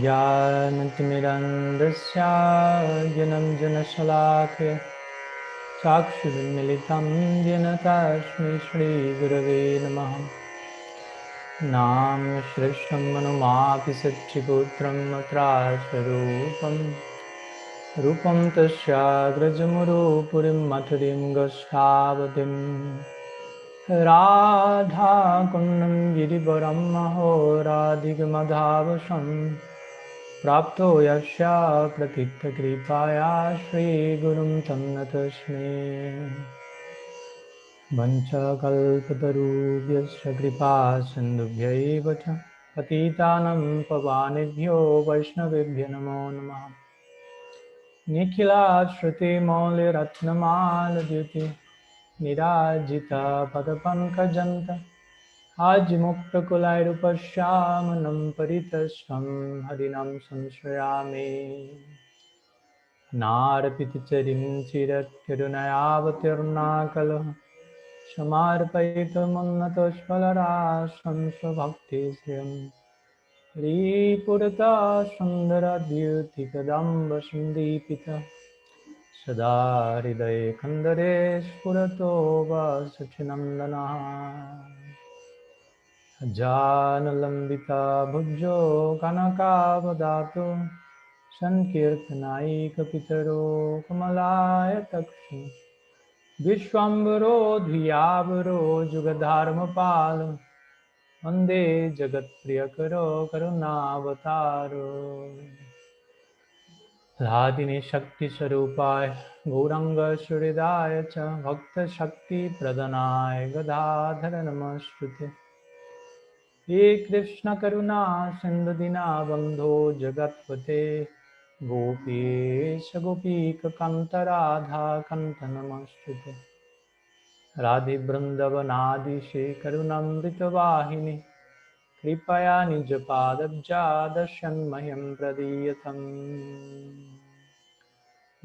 Jnanatirandasya janam-janashalakya Chakshurmilitam yena tasmai Shri Gurave Namaha Nam Shrishtam Manumapi Satchiputram Matrasvarupam Rupam Tasya Grajamuru Purim Matharim Goshtavadim Radha Kundam Girivaram Maho Radhikamadhavasam Prapto Yasya Pratitha Kripaya Shri Gurum Tamnatasme Vancha Kalpatarubhyasya Kripa Sindhubhyaiva cha Patitanam Pavanebhyo Vaishnavibhyo Namo Namaha Nikhila Shruti Mauli Ratnamal Dyuti Nirajita Padapankajanta Ajimukta Kulairupashyamanam Paritashtam Harinam Samshrayami Narpiticharim Chirat Kirunayavatirna Kalaha Shamarpaitamannatoshvalarasham Svabhakti Sriyam Hri Purata Sundara Dyuti Kadamba Sandipita Sada Hridaye Kandare Spurato Vasachinandana Janalambita Bhujjo Kanakavadato Sankirtanai Kapitaro Kamalaya Takshu Vishwambaro Dhiyavaro Jugadharmapalo Vande Jagat Priyakaro Karunavataro Radhini Shakti Sarupaya Gauranga Suridaya Cha Bhakta Shakti Pradanaya Gadadhara Namastrute He Krishna Karuna Sindhu Dinabandho Jagatpate Gopesha Gopika Kanta Radha Kanta Namastrute Radhi Vrindavanadi Shekarunamrita Vahini Kripaya Nijapadabja Darshan Mahyam Pradiyatam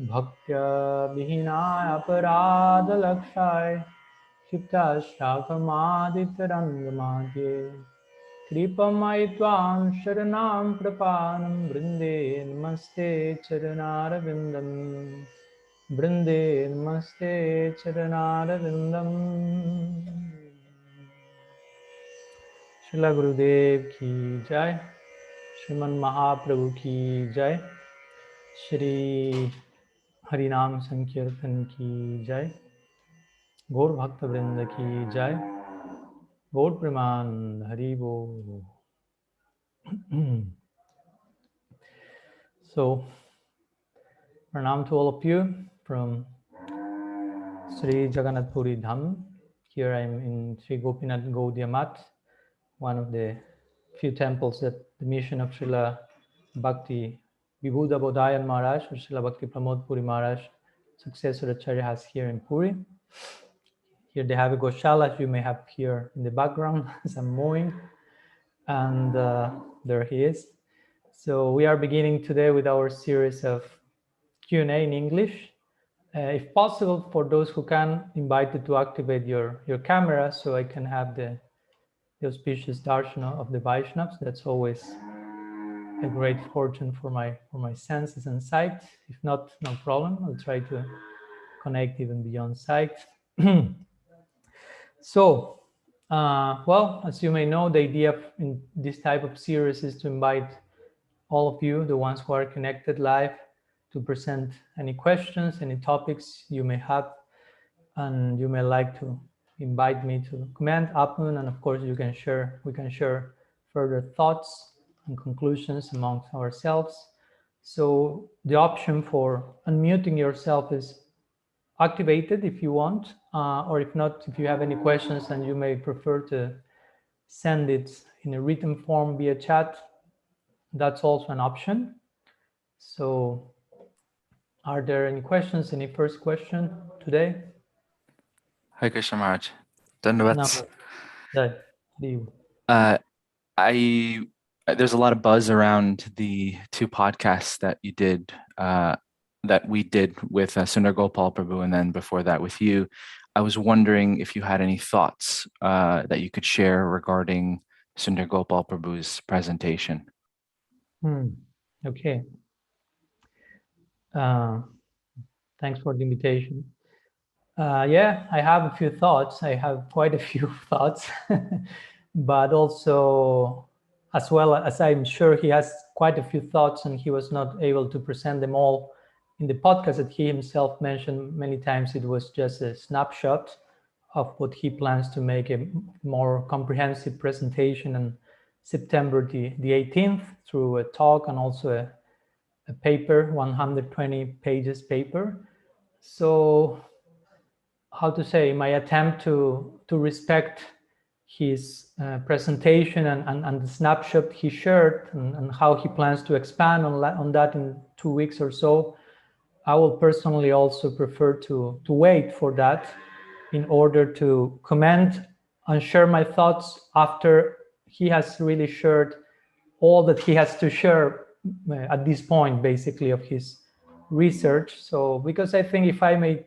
Bhaktya Vihinaya Aparada Lakshaya Shikta Shakamaditarangamadye Kripamai Tvam Sharanam Prapanam Brinde Namaste Charanarvindam Brinde Namaste Charanarvindam Srila Gurudev Ki Jai Sriman Mahaprabhu Ki Jai Shri Harinam Sankirtan Ki Jai Gaur Bhakta Vrinda Ki Jai Gaur Praman Haribo. So, pranam to all of you from Sri Jagannath Puri Dham. Here I am in Sri Gopinath Gaudiya Math, one of the few temples that the mission of Srila Bhakti Vibhuda Bodhayan Maharaj or Srila Bhakti Pramod Puri Maharaj, successor Acharya, has here in Puri. Here they have a Goshala, as you may have here in the background, as I'm mowing, and there he is. So we are beginning today with our series of Q&A in English. If possible, for those who can, invited to activate your camera so I can have the auspicious darshana of the Vaishnavas. That's always a great fortune for my senses and sight. If not, no problem. I'll try to connect even beyond sight. So, well, as you may know, the idea in this type of series is to invite all of you, the ones who are connected live, to present any questions, any topics you may have, and you may like to invite me to comment, upload, and of course we can share further thoughts and conclusions amongst ourselves. So the option for unmuting yourself is activated if you want, or if not, if you have any questions and you may prefer to send it in a written form via chat, that's also an option. So are there any questions? Any first question today? Hare Krishna Maharaj. Dandavat. No. I There's a lot of buzz around the 2 podcasts that you did, that we did with Sundar Gopal Prabhu, and then before that with you. I was wondering if you had any thoughts that you could share regarding Sundar Gopal Prabhu's presentation. Okay. Thanks for the invitation. Yeah, I have a few thoughts. I have quite a few thoughts, but also, as well as I'm sure he has quite a few thoughts and he was not able to present them all in the podcast that he himself mentioned many times. It was just a snapshot of what he plans to make a more comprehensive presentation on September the 18th through a talk and also a paper, 120 pages paper. So how to say, my attempt to respect his presentation and the snapshot he shared and how he plans to expand on that in 2 weeks or so. I will personally also prefer to wait for that in order to comment and share my thoughts after he has really shared all that he has to share at this point, basically, of his research. So, because I think if I may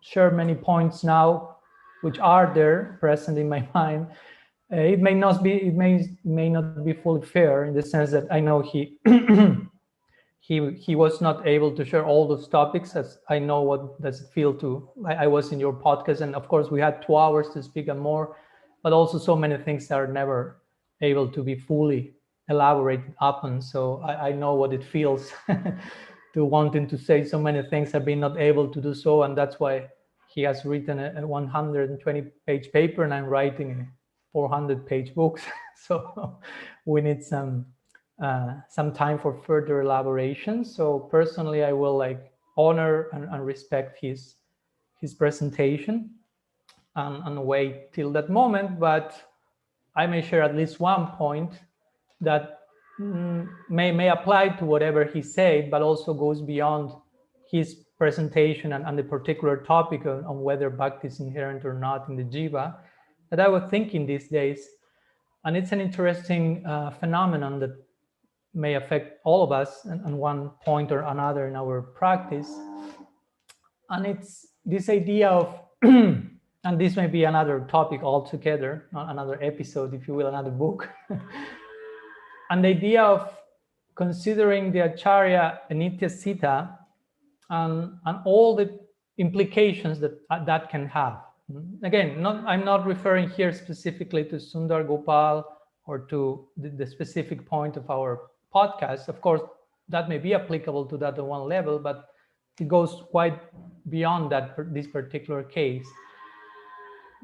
share many points now, which are there present in my mind, it may not be fully fair, in the sense that I know he he was not able to share all those topics, as I know what does it feel to. I was in your podcast, and of course we had 2 hours to speak and more, but also so many things are never able to be fully elaborated upon. So I know what it feels to wanting to say so many things, have been not able to do so, and that's why he has written a 120-page paper, and I'm writing a 400-page book. So we need some time for further elaboration. So personally, I will honor and respect his presentation and wait till that moment. But I may share at least one point that may apply to whatever he said, but also goes beyond his presentation and the particular topic on whether bhakti is inherent or not in the jiva, that I was thinking these days. And it's an interesting phenomenon that may affect all of us on one point or another in our practice. And it's this idea of, and this may be another topic altogether, another episode, if you will, another book, and the idea of considering the Acharya a Nitya Siddha and all the implications that can have. Again, I'm not referring here specifically to Sundar Gopal or to the specific point of our podcast. Of course, that may be applicable to that on one level, but it goes quite beyond that, this particular case.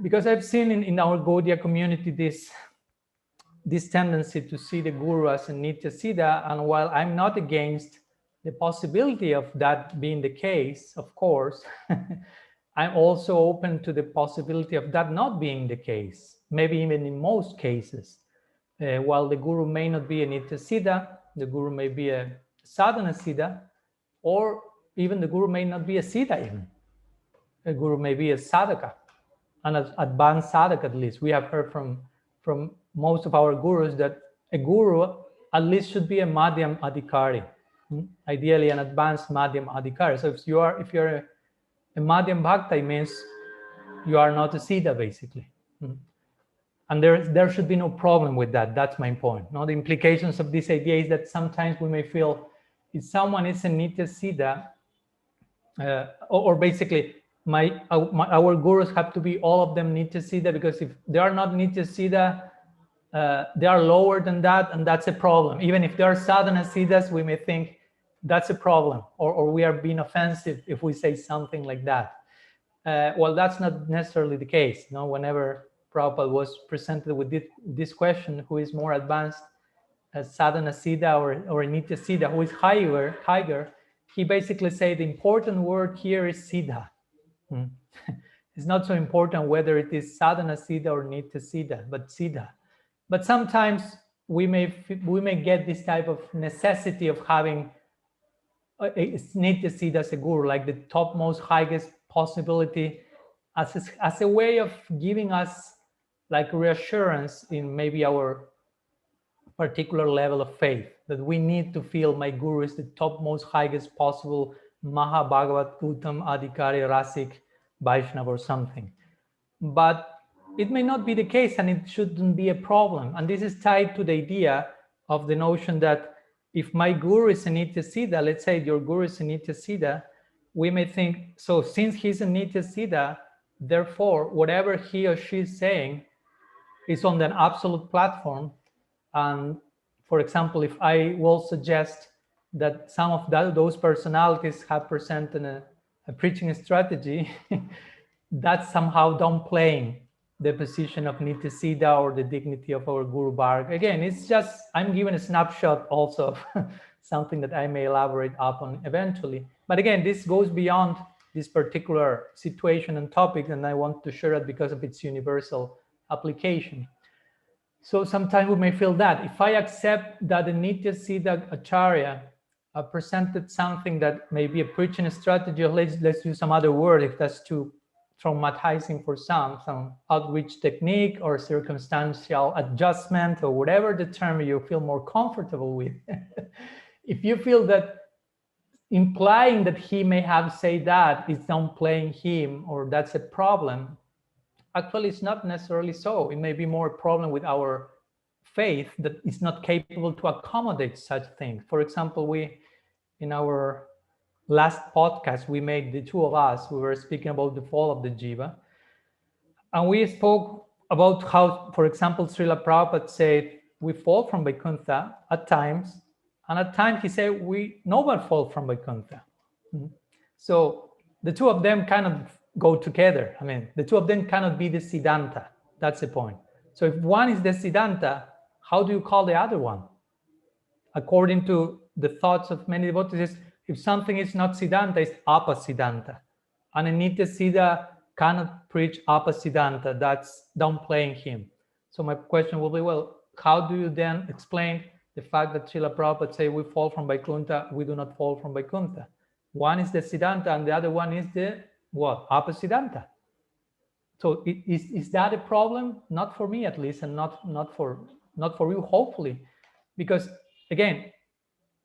Because I've seen in our Gaudiya community this tendency to see the guru as a Nitya Siddha, and while I'm not against the possibility of that being the case, of course, I'm also open to the possibility of that not being the case, maybe even in most cases. While the guru may not be a Nitya Siddha, the guru may be a sadhana Siddha, or even the guru may not be a Siddha even. A guru may be a sadhaka, an advanced sadhaka at least. We have heard from most of our gurus that a guru at least should be a madhyam adhikari, ideally an advanced madhyam adhikari. So if you're a madhyam bhakta, it means you are not a siddha, basically. And there should be no problem with that. That's my point. Now, the implications of this idea is that sometimes we may feel if someone is a nitya siddha, or basically our gurus have to be all of them nitya siddha, because if they are not nitya siddha, they are lower than that, and that's a problem. Even if they are sadhana siddhas, we may think that's a problem, or we are being offensive if we say something like that. Well, that's not necessarily the case. Whenever Prabhupada was presented with this question, who is more advanced, as sadhana siddha or a nitya siddha, who is higher, he basically said the important word here is siddha. It's not so important whether it is sadhana siddha or nitya siddha, but siddha. But sometimes we may get this type of necessity of having a nitya siddha as a guru, like the topmost, highest possibility, as a way of giving us like reassurance in maybe our particular level of faith, that we need to feel my guru is the topmost, highest possible Maha Bhagavat Uttam Adhikari Rasik Vaishnava or something. But it may not be the case, and it shouldn't be a problem. And this is tied to the idea of the notion that if my guru is a Nitya Siddha, let's say your guru is a Nitya Siddha, we may think, so since he's a Nitya Siddha, therefore whatever he or she is saying is on an absolute platform. And for example, if I will suggest that some of those personalities have presented a preaching strategy, that's somehow downplaying the position of Nitya Siddha or the dignity of our Guru Varga. Again, it's just, I'm giving a snapshot also of something that I may elaborate upon eventually. But again, this goes beyond this particular situation and topic, and I want to share it because of its universal application. So sometimes we may feel that if I accept that the Nitya Siddha Acharya presented something that may be a preaching strategy, or let's use some other word if that's too traumatizing for some outreach technique or circumstantial adjustment or whatever the term you feel more comfortable with. If you feel that implying that he may have said that is downplaying him or that's a problem, actually it's not necessarily so. It may be more a problem with our faith that is not capable to accommodate such things. For example, we, in our last podcast we made, the two of us, we were speaking about the fall of the jiva, and we spoke about how, for example, Srila Prabhupada said we fall from Vaikuntha at times, and at times he said we never fall from Vaikuntha. So the two of them kind of go together. I mean, the two of them cannot be the Siddhanta. That's the point. So if one is the Siddhanta, how do you call the other one? According to the thoughts of many devotees, if something is not Siddhanta, it's Apasiddhanta. And a Nitya Siddha cannot preach Apasiddhanta. That's downplaying him. So my question will be, well, how do you then explain the fact that Srila Prabhupada say we fall from Vaikuntha, we do not fall from Vaikuntha? One is the Siddhanta and the other one is the what? Apasiddhanta. So is that a problem? Not for me at least, and not for you, hopefully. Because again,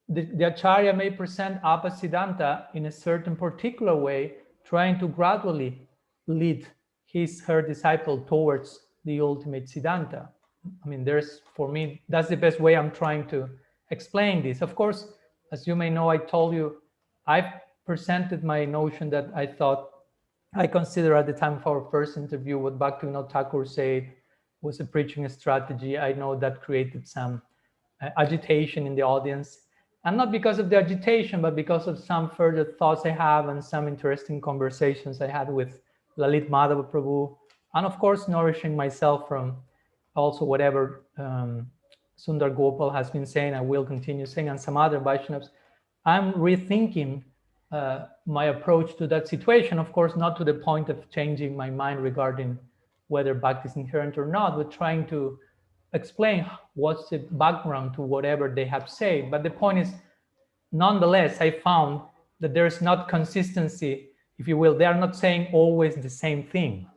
the Acharya may present Apasiddhanta in a certain particular way, trying to gradually lead her disciple towards the ultimate Siddhanta. I mean, for me, that's the best way I'm trying to explain this. Of course, as you may know, I told you, I've presented my notion that I consider at the time of our first interview what Bhaktivinoda Thakur said was a preaching strategy. I know that created some agitation in the audience, and not because of the agitation, but because of some further thoughts I have and some interesting conversations I had with Lalit Madhava Prabhu, and of course nourishing myself from also whatever Sundar Gopal has been saying, I will continue saying, and some other Vaishnavas. I'm rethinking my approach to that situation, of course, not to the point of changing my mind regarding whether bhakti is inherent or not, but trying to explain what's the background to whatever they have said. But the point is, nonetheless, I found that there's not consistency, if you will. They are not saying always the same thing.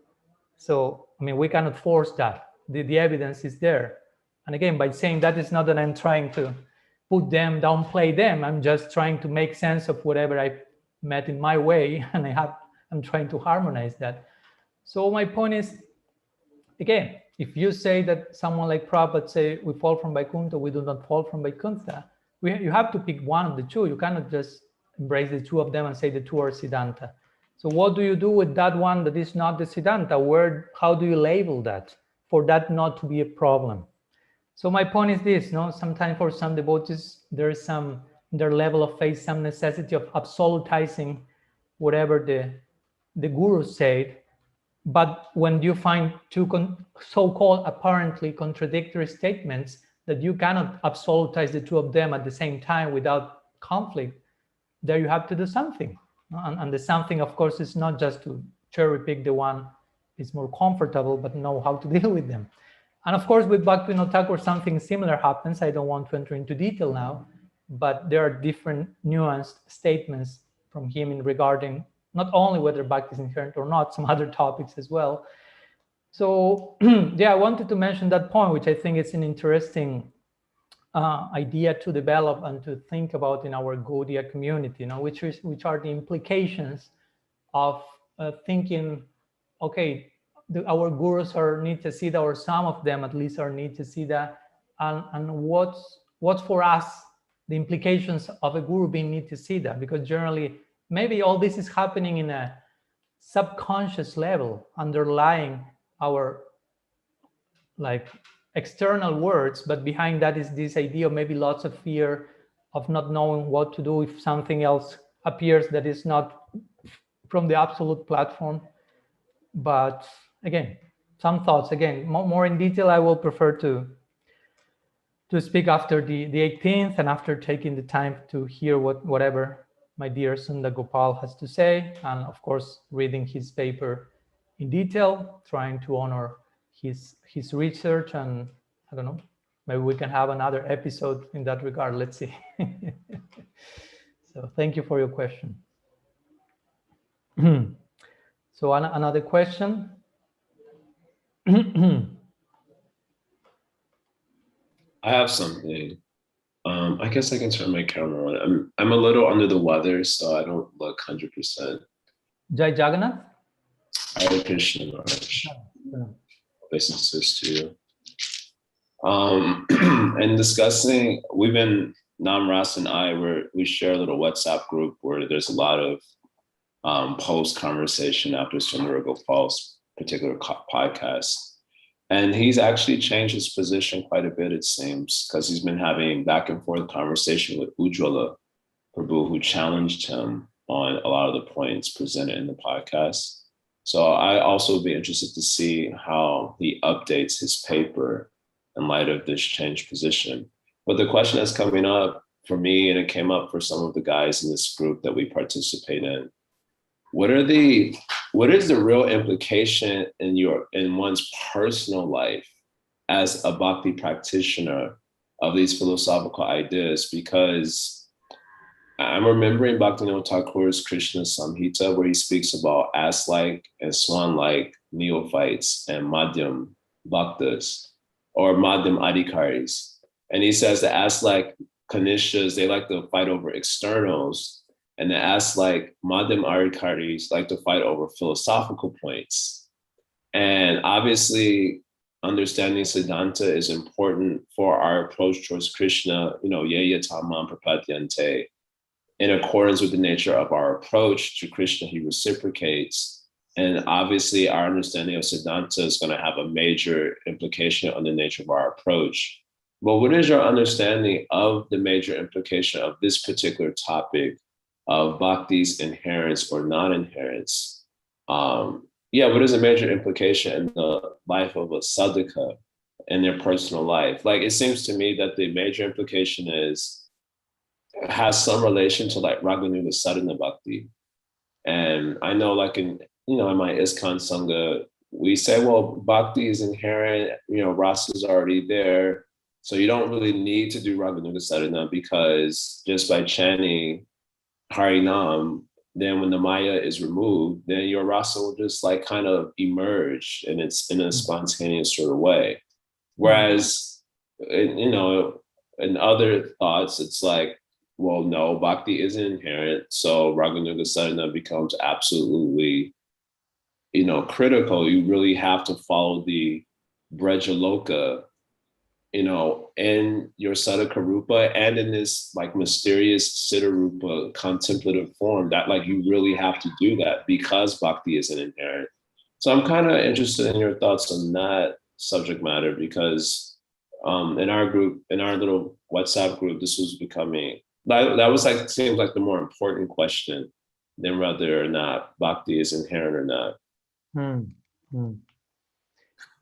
So, I mean, we cannot force that. The evidence is there. And again, by saying that, it's not that I'm trying to put them, downplay them. I'm just trying to make sense of whatever I met in my way, and I'm trying to harmonize that. So my point is, again, if you say that someone like Prabhupada say we fall from Vaikuntha, we do not fall from Vaikuntha, you have to pick one of the two. You cannot just embrace the two of them and say the two are Siddhanta. So what do you do with that one that is not the Siddhanta? How do you label that for that not to be a problem? So my point is this, sometimes for some devotees, there is some, in their level of faith, some necessity of absolutizing whatever the guru said. But when you find two so-called apparently contradictory statements that you cannot absolutize the two of them at the same time without conflict, there you have to do something. And the something, of course, is not just to cherry pick the one is more comfortable, but know how to deal with them. And of course, with Bhaktivinoda Thakur, something similar happens. I don't want to enter into detail now, but there are different nuanced statements from him in regarding not only whether bhakti is inherent or not, some other topics as well. So yeah, I wanted to mention that point, which I think is an interesting idea to develop and to think about in our Gaudiya community, which are the implications of thinking, okay, our gurus are Nitya Siddha, or some of them at least are Nitya Siddha, and what's for us the implications of a guru being Nitya Siddha, because generally maybe all this is happening in a subconscious level underlying our like external words, but behind that is this idea of maybe lots of fear of not knowing what to do if something else appears that is not from the absolute platform. But again, some thoughts, again, more in detail, I will prefer to speak after the 18th and after taking the time to hear whatever my dear Sundara Gopal has to say, and of course reading his paper in detail, trying to honor his research. And I don't know, maybe we can have another episode in that regard. Let's see. So thank you for your question. So another question. I have something. I guess I can turn my camera on. I'm a little under the weather, so I don't look 100%. Jai Jagannath. Hare Krishna Maharaj. Blessings to you. And discussing, Nam Ras and I, we share a little WhatsApp group where there's a lot of post conversation after Sundara Gopal's particular podcast. And he's actually changed his position quite a bit, it seems, because he's been having back and forth conversation with Ujjwala Prabhu, who challenged him on a lot of the points presented in the podcast. So I also would be interested to see how he updates his paper in light of this changed position. But the question that's coming up for me, and it came up for some of the guys in this group that we participate in, what is the real implication in one's personal life as a bhakti practitioner of these philosophical ideas? Because I'm remembering Bhaktivinoda Thakur's Krishna Samhita, where he speaks about ass-like and swan-like neophytes and madhyam bhaktas, or madhyam adhikaris. And he says the ass-like kanishas, they like to fight over externals, and the ass-like madhyam adhikaris like to fight over philosophical points. And obviously, understanding Siddhanta is important for our approach towards Krishna, yeya tamam prapadyante. In accordance with the nature of our approach to Krishna, he reciprocates. And obviously, our understanding of Siddhanta is going to have a major implication on the nature of our approach. But what is your understanding of the major implication of this particular topic of bhakti's inherence or non-inherence? What is a major implication in the life of a sadhaka in their personal life? Like, it seems to me that the major implication has some relation to like Raganuga-sadhana bhakti. And I know like in my ISKCON Sangha, we say, well, bhakti is inherent, rasa is already there. So you don't really need to do Raganuga-sadhana, because just by chanting Harinam, then when the Maya is removed, then your rasa will just like kind of emerge, and it's in a spontaneous sort of way. Whereas, in other thoughts, it's like, well, no, bhakti isn't inherent. So Raganuga-sadhana becomes absolutely, critical. You really have to follow the Brajaloka, in your sadhaka rupa and in this like mysterious siddha rupa contemplative form, that like you really have to do that because bhakti isn't inherent. So I'm kind of interested in your thoughts on that subject matter, because in our group, in our little WhatsApp group, this was becoming, that was like, seems like the more important question than whether or not bhakti is inherent or not.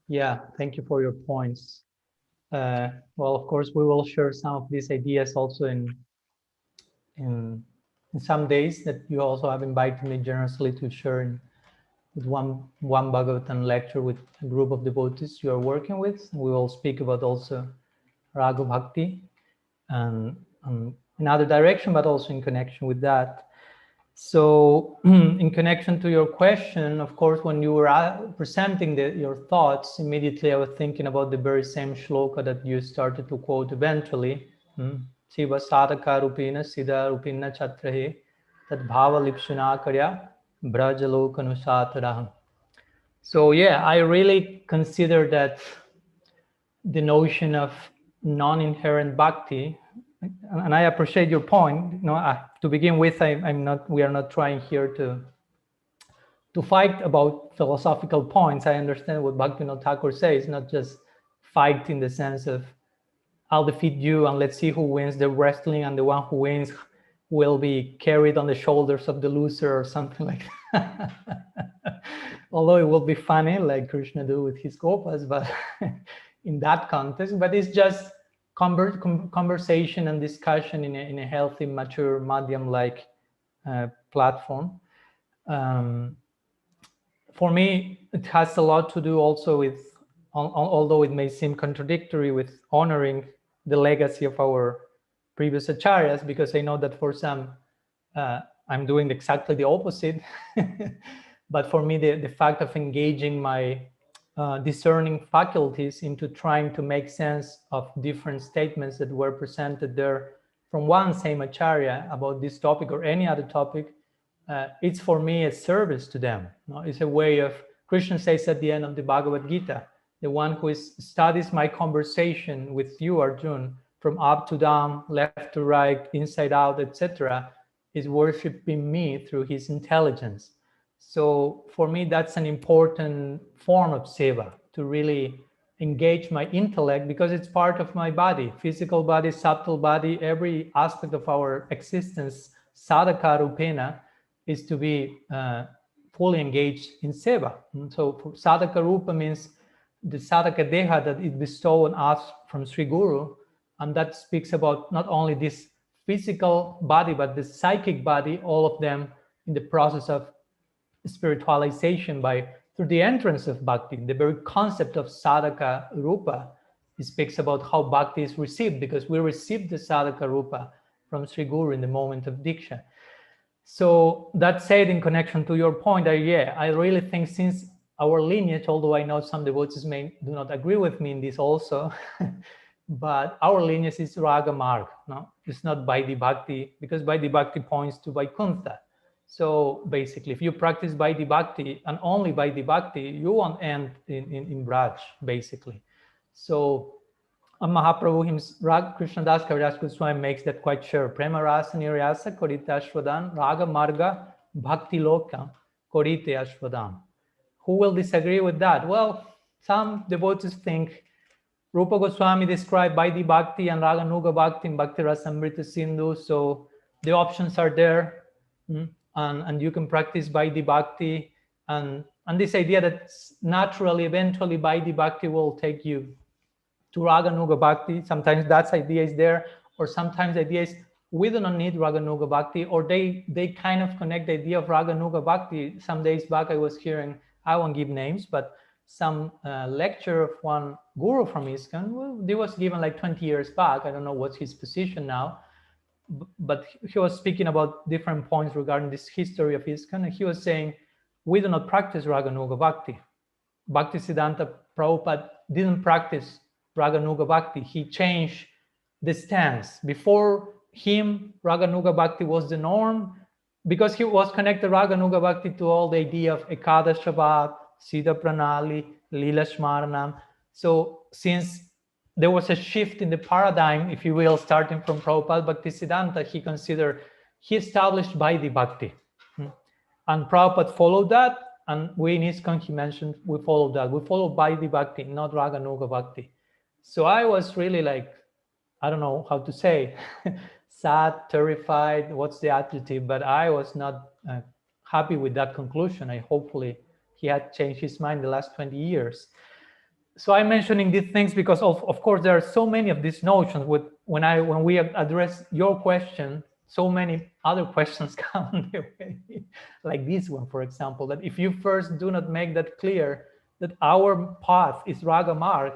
Yeah, thank you for your points. Well, of course, we will share some of these ideas also in some days that you also have invited me generously to share with one Bhagavatam lecture with a group of devotees you are working with. We will speak about also Raga-bhakti and in other direction, but also in connection with that. So in connection to your question, of course, when you were presenting your thoughts, immediately I was thinking about the very same shloka that you started to quote eventually. Siva sadaka-rupena siddha-rupena chatrahe tad bhava lipsuna karya brajalokanusataraha. So yeah, I really consider that the notion of non-inherent bhakti, and I appreciate your point. To begin with, we are not trying here to fight about philosophical points. I understand what Bhaktivinoda Thakur says, not just fight in the sense of I'll defeat you and let's see who wins the wrestling, and the one who wins will be carried on the shoulders of the loser or something like that. Although it will be funny, like Krishna do with his gopas, but in that context, but it's just conversation and discussion in a healthy, mature, medium-like platform. For me, it has a lot to do also with, although it may seem contradictory, with honoring the legacy of our previous acharyas, because I know that for some, I'm doing exactly the opposite. But for me, the fact of engaging my discerning faculties into trying to make sense of different statements that were presented there from one same acharya about this topic or any other topic, it's for me a service to them. It's a way of, Krishna says at the end of the Bhagavad Gita, the one who studies my conversation with you, Arjun, from up to down, left to right, inside out, etc., is worshiping me through his intelligence. So for me, that's an important form of seva, to really engage my intellect, because it's part of my body, physical body, subtle body, every aspect of our existence, sadaka-rupena, is to be fully engaged in seva. And so sadaka-rupa means the sadaka-deha that is bestowed on us from Sri Guru, and that speaks about not only this physical body, but the psychic body, all of them in the process of spiritualization through the entrance of bhakti. The very concept of sadhaka rupa speaks about how bhakti is received, because we receive the sadhaka rupa from Sri Guru in the moment of diksha. So that said, in connection to your point, I really think, since our lineage, although I know some devotees do not agree with me in this also, but our lineage is Raga Marg. No, it's not Vaidhi Bhakti, because Vaidhi Bhakti points to Vaikuntha. So basically, if you practice Vaidhi Bhakti and only Vaidhi Bhakti, you won't end in Braj, basically. So Mahaprabhu himself, Krishna Das Kaviraj Goswami, makes that quite sure. Prema rasa niryasa korite ashvadan, raga marga bhakti loka korite ashvadan. Who will disagree with that? Well, some devotees think Rupa Goswami described Vaidhi Bhakti and Raganuga-bhakti in Bhakti Rasamrita Sindhu, so the options are there, and you can practice Vaidhi Bhakti, and this idea that naturally, eventually, Vaidhi Bhakti will take you to Raganuga-bhakti. Sometimes that idea is there, or sometimes the idea is we do not need Raganuga-bhakti, or they kind of connect the idea of Raganuga-bhakti. Some days back I was hearing, I won't give names, but some lecture of one guru from ISKCON. Well, he was given like 20 years back. I don't know what's his position now, but he was speaking about different points regarding this history of ISKCON, and he was saying, we do not practice Raganuga-bhakti. Bhaktisiddhanta Prabhupada didn't practice Raganuga-bhakti. He changed the stance. Before him, Raganuga-bhakti was the norm, because he was connected Raganuga-bhakti to all the idea of Ekadasa-bhava, Siddha Pranali, Lila Shmaranam. So since there was a shift in the paradigm, if you will, starting from Prabhupada Bhaktisiddhanta, he established Vaidhi Bhakti. And Prabhupada followed that, and we in ISKCON, he mentioned, we followed that. We followed Vaidhi Bhakti, not Raganuga-bhakti. So I was really like, I don't know how to say, sad, terrified, what's the adjective, but I was not happy with that conclusion. Hopefully he had changed his mind the last 20 years. So I'm mentioning these things because of course there are so many of these notions. When we address your question, so many other questions come their way, like this one, for example, that if you first do not make that clear, that our path is Raga Marg,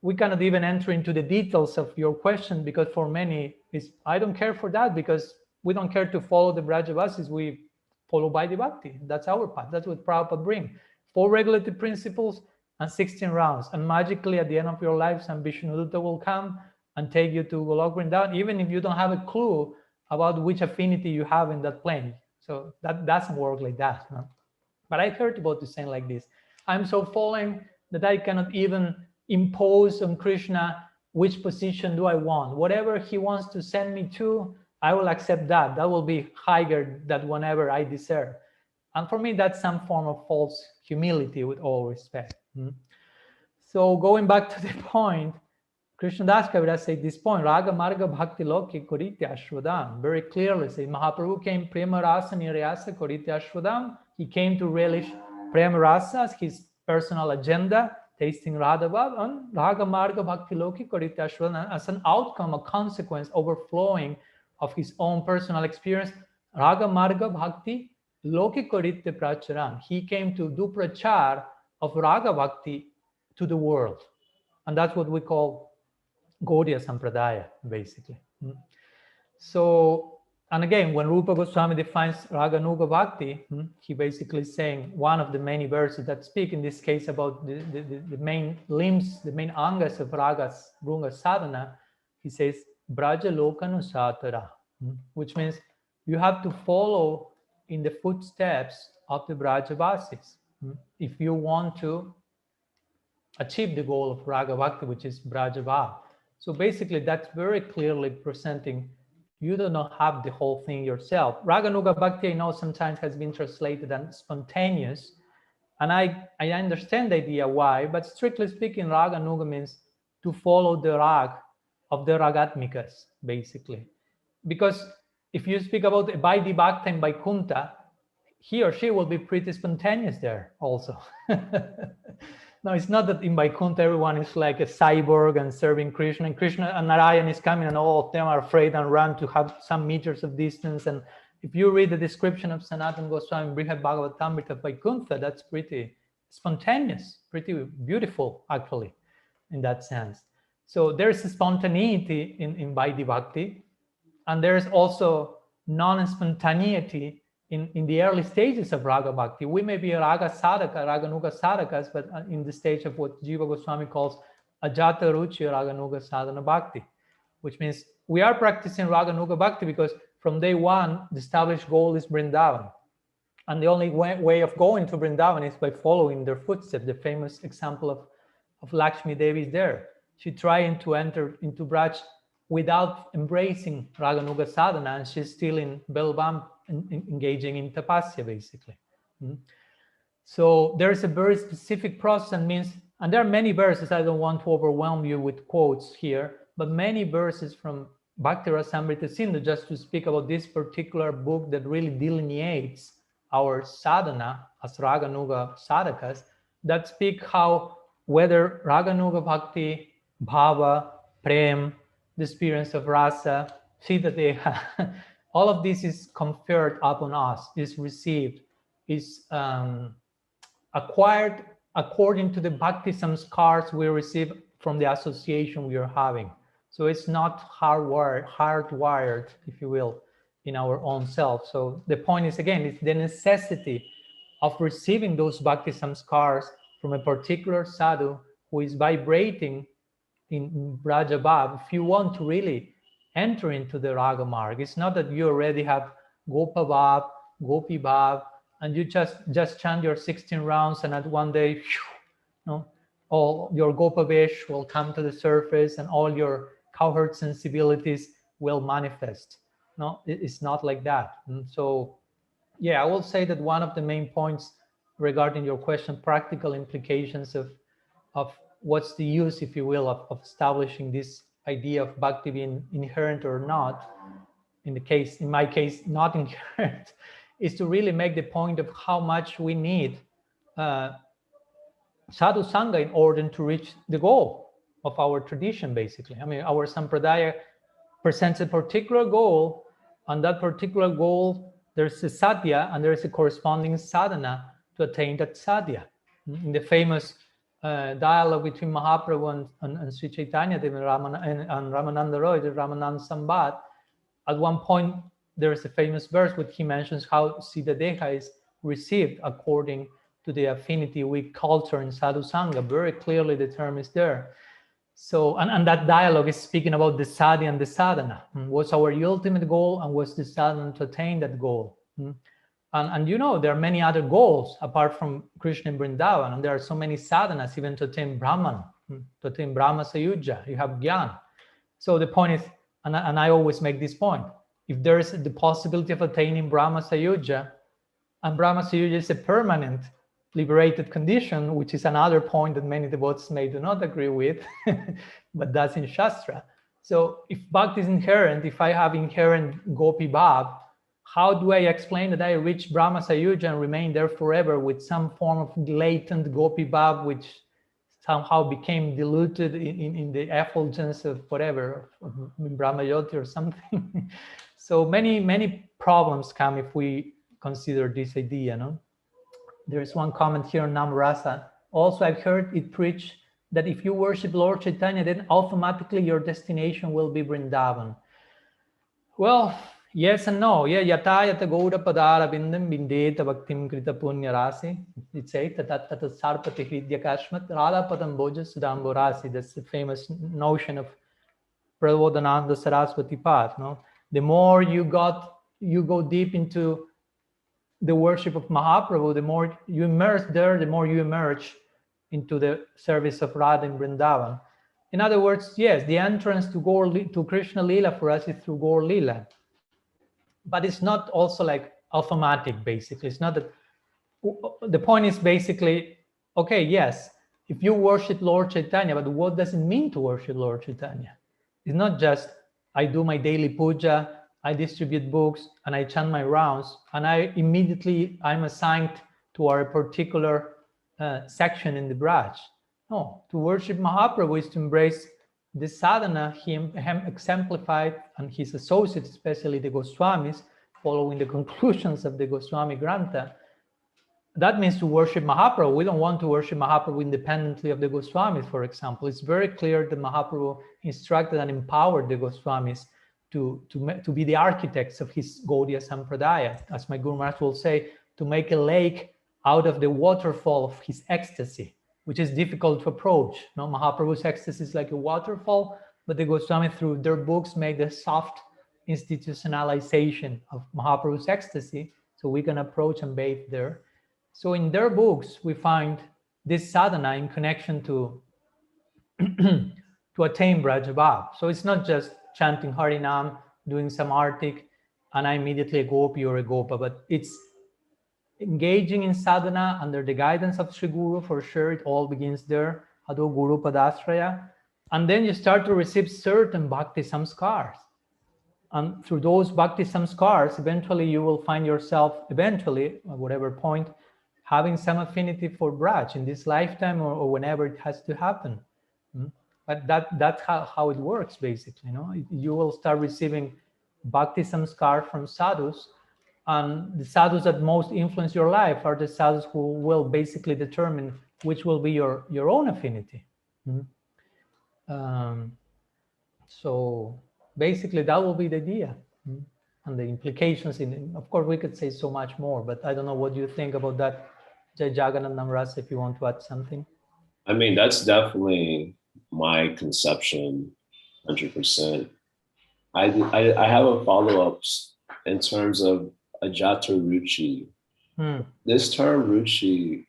we cannot even enter into the details of your question, because for many, I don't care for that, because we don't care to follow the Brajavasis, we follow Vaidhi Bhakti. That's our path. That's what Prabhupada brings. 4 regulative principles and 16 rounds. And magically, at the end of your life, some Vishnuduta will come and take you to Golok Vrindavan, even if you don't have a clue about which affinity you have in that plane. So that doesn't work like that. No? But I heard about this saying like this: I'm so fallen that I cannot even impose on Krishna which position do I want. Whatever he wants to send me to, I will accept that. That will be higher than whenever I deserve. And for me, that's some form of false humility, with all respect. So going back to the point, Krishnadas Kaviraj said this point, Raga-marga-bhakti loke korite ashwadam. Very clearly said, Mahaprabhu came prema rasa nirayasa korite ashwadam. He came to relish prema rasa as his personal agenda, tasting Radha-bhava, and Raga-marga-bhakti loke korite ashwadam. As an outcome, a consequence, overflowing of his own personal experience, Raga-marga-bhakti loke korite pracharan. He came to do prachar of Raga-bhakti to the world. And that's what we call Gaudiya Sampradaya, basically. So, and again, when Rupa Goswami defines Raganuga-bhakti, he basically is saying one of the many verses that speak in this case about the main limbs, the main angas of Raganuga-sadhana. He says, Braja Lokanusatara, which means you have to follow in the footsteps of the Brajavasis if you want to achieve the goal of Raga-bhakti, which is Braja-bhava. So basically, that's very clearly presenting you do not have the whole thing yourself. Raganuga-bhakti, I know sometimes has been translated as spontaneous, and I understand the idea why, but strictly speaking, Raganuga means to follow the rag of the ragatmikas, basically. Because if you speak about Vaidhi Bhakta and Vaikuntha, he or she will be pretty spontaneous there also. No, it's not that in Vaikuntha everyone is like a cyborg and serving Krishna, and Krishna and Narayan is coming and all of them are afraid and run to have some meters of distance. And if you read the description of Sanatana Goswami Brihad Bhagavatamrita of Vaikuntha, that's pretty spontaneous, pretty beautiful actually in that sense. So there's a spontaneity in Vaidhi Bhakti, and there's also non-spontaneity in the early stages of Raga-bhakti. We may be Raga-sadhaka, Raganuga-sadhakas, but in the stage of what Jiva Goswami calls Ajata-ruci-raganuga-sadhana bhakti, which means we are practicing Raganuga-bhakti because from day one, the established goal is Vrindavan. And the only way of going to Vrindavan is by following their footsteps. The famous example of Lakshmi Devi is there. She trying to enter into Braj without embracing Raganuga-sadhana, and she's still in Belvam, engaging in tapasya, basically. So there's a very specific process, and means, and there are many verses, I don't want to overwhelm you with quotes here, but many verses from Bhakti Rasamrita Sindhu, just to speak about this particular book that really delineates our sadhana as Raganuga sadhakas, that speak how whether Raganuga Bhakti, Bhava, Prem, the experience of rasa, siddha-deha, all of this is conferred upon us, is received, is acquired according to the bhakti samskars we receive from the association we are having. So it's not hardwired, if you will, in our own self. So the point is, again, it's the necessity of receiving those bhakti samskars from a particular sadhu who is vibrating in Braja-bhava. If you want to really enter into the Raga marg, it's not that you already have Gopa-bhav, Gopi-bhav, and you just chant your 16 rounds, and at one day, all your Gopa-vesh will come to the surface and all your cowherd sensibilities will manifest. No, it's not like that. And so, yeah, I will say that one of the main points regarding your question, practical implications of what's the use, if you will, of establishing this idea of bhakti being inherent or not, in my case, not inherent, is to really make the point of how much we need sadhu sangha in order to reach the goal of our tradition, basically. I mean, our sampradaya presents a particular goal, and that particular goal, there's a sadhya and there's a corresponding sadhana to attain that sadhya. In the famous dialogue between Mahaprabhu and Sri Chaitanya Dev and Ramananda Roy, the Ramananda Sambat, at one point, there's a famous verse which he mentions how siddha-deha is received according to the affinity we culture in sadhu sangha. Very clearly the term is there. So, and that dialogue is speaking about the sadhi and the sadhana. What's our ultimate goal, and what's the sadhana to attain that goal? And you know, there are many other goals apart from Krishna and Vrindavan, and there are so many sadhanas even to attain Brahman, to attain Brahma Sayuja. You have Gyan. So the point is, and I always make this point, if there is the possibility of attaining Brahma Sayuja, and Brahma Sayuja is a permanent liberated condition, which is another point that many devotees may do not agree with, but that's in Shastra. So if bhakti is inherent, if I have inherent gopi bhav, how do I explain that I reach Brahma Sayuja and remain there forever with some form of latent gopi bhav, which somehow became diluted in the effulgence of whatever, Brahma Yoti or something? So many problems come if we consider this idea, no? There is one comment here on Namrasa. Also, I've heard it preached that if you worship Lord Chaitanya, then automatically your destination will be Vrindavan. Well, yes and no. Yeah, yata yata gauda padara bindam bindeta bhaktim krita punya rasi. It says that sarpati hridya kashmat radha padam bhoja sudambo rasi. That's the famous notion of Prabodhananda Saraswati path. No, the more you go deep into the worship of Mahaprabhu, the more you immerse there, the more you emerge into the service of Radha in Vrindavan. In other words, yes, the entrance to Krishna Lila for us is through Gaur Lila. But it's not also like automatic, basically. It's not that, the point is basically, okay, yes, if you worship Lord Chaitanya, but what does it mean to worship Lord Chaitanya? It's not just, I do my daily puja, I distribute books, and I chant my rounds, and I'm assigned to a particular section in the Braj. No, to worship Mahaprabhu is to embrace the sadhana he exemplified, and his associates, especially the Goswamis, following the conclusions of the Goswami Grantha. That means to worship Mahaprabhu. We don't want to worship Mahaprabhu independently of the Goswamis, for example. It's very clear that Mahaprabhu instructed and empowered the Goswamis to be the architects of his Gaudiya Sampradaya. As my Guru Maharaj will say, to make a lake out of the waterfall of his ecstasy, which is difficult to approach. No, Mahaprabhu's ecstasy is like a waterfall, but the Goswami, through their books, made a soft institutionalization of Mahaprabhu's ecstasy, so we can approach and bathe there. So in their books, we find this sadhana in connection to attain Braj-bhav. So it's not just chanting Harinam, doing some artik, and I immediately a gopi or a gopa, but it's engaging in sadhana under the guidance of Sri Guru, for sure. It all begins there, Ado Guru Padasraya, and then you start to receive certain bhakti samskars. And through those bhakti samskars, eventually you will find yourself, at whatever point, having some affinity for Braj in this lifetime or whenever it has to happen. But that's how it works, basically. You will start receiving bhakti samskar from sadhus, and the sadhus that most influence your life are the sadhus who will basically determine which will be your own affinity. So basically that will be the idea. And the implications of course we could say so much more, but I don't know what you think about that, Jai Jagannath Namrasa, if you want to add something. I mean, that's definitely my conception, 100%. I have a follow-up in terms of Ajata-ruci. This term ruci,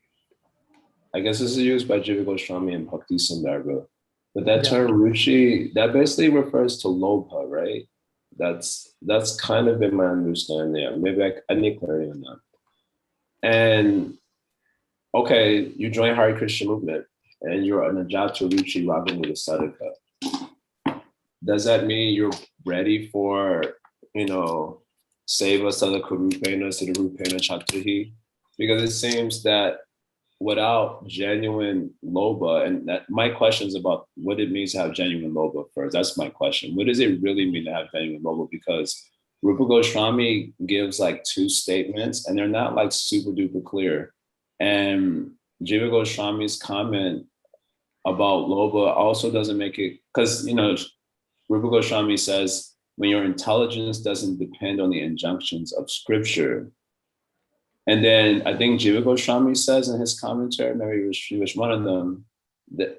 I guess this is used by Jiva Goswami and Bhakti Sundara, but that term ruci, that basically refers to Lobha, right? That's kind of been my understanding. Maybe I need clarity on that. And okay, you join Hare Krishna movement and you're an Ajata-ruci-raganuga-bhakti. Does that mean you're ready for, Seva sadaka-rupena siddha-rupena chatrihi? Because it seems that without genuine Lobha, and that my question is about what it means to have genuine Lobha first. That's my question. What does it really mean to have genuine Lobha? Because Rupa Goswami gives like two statements and they're not like super duper clear. And Jiva Goswami's comment about Lobha also doesn't make it, because Rupa Goswami says when your intelligence doesn't depend on the injunctions of scripture. And then I think Jiva Goswami says in his commentary, maybe he was one of them, the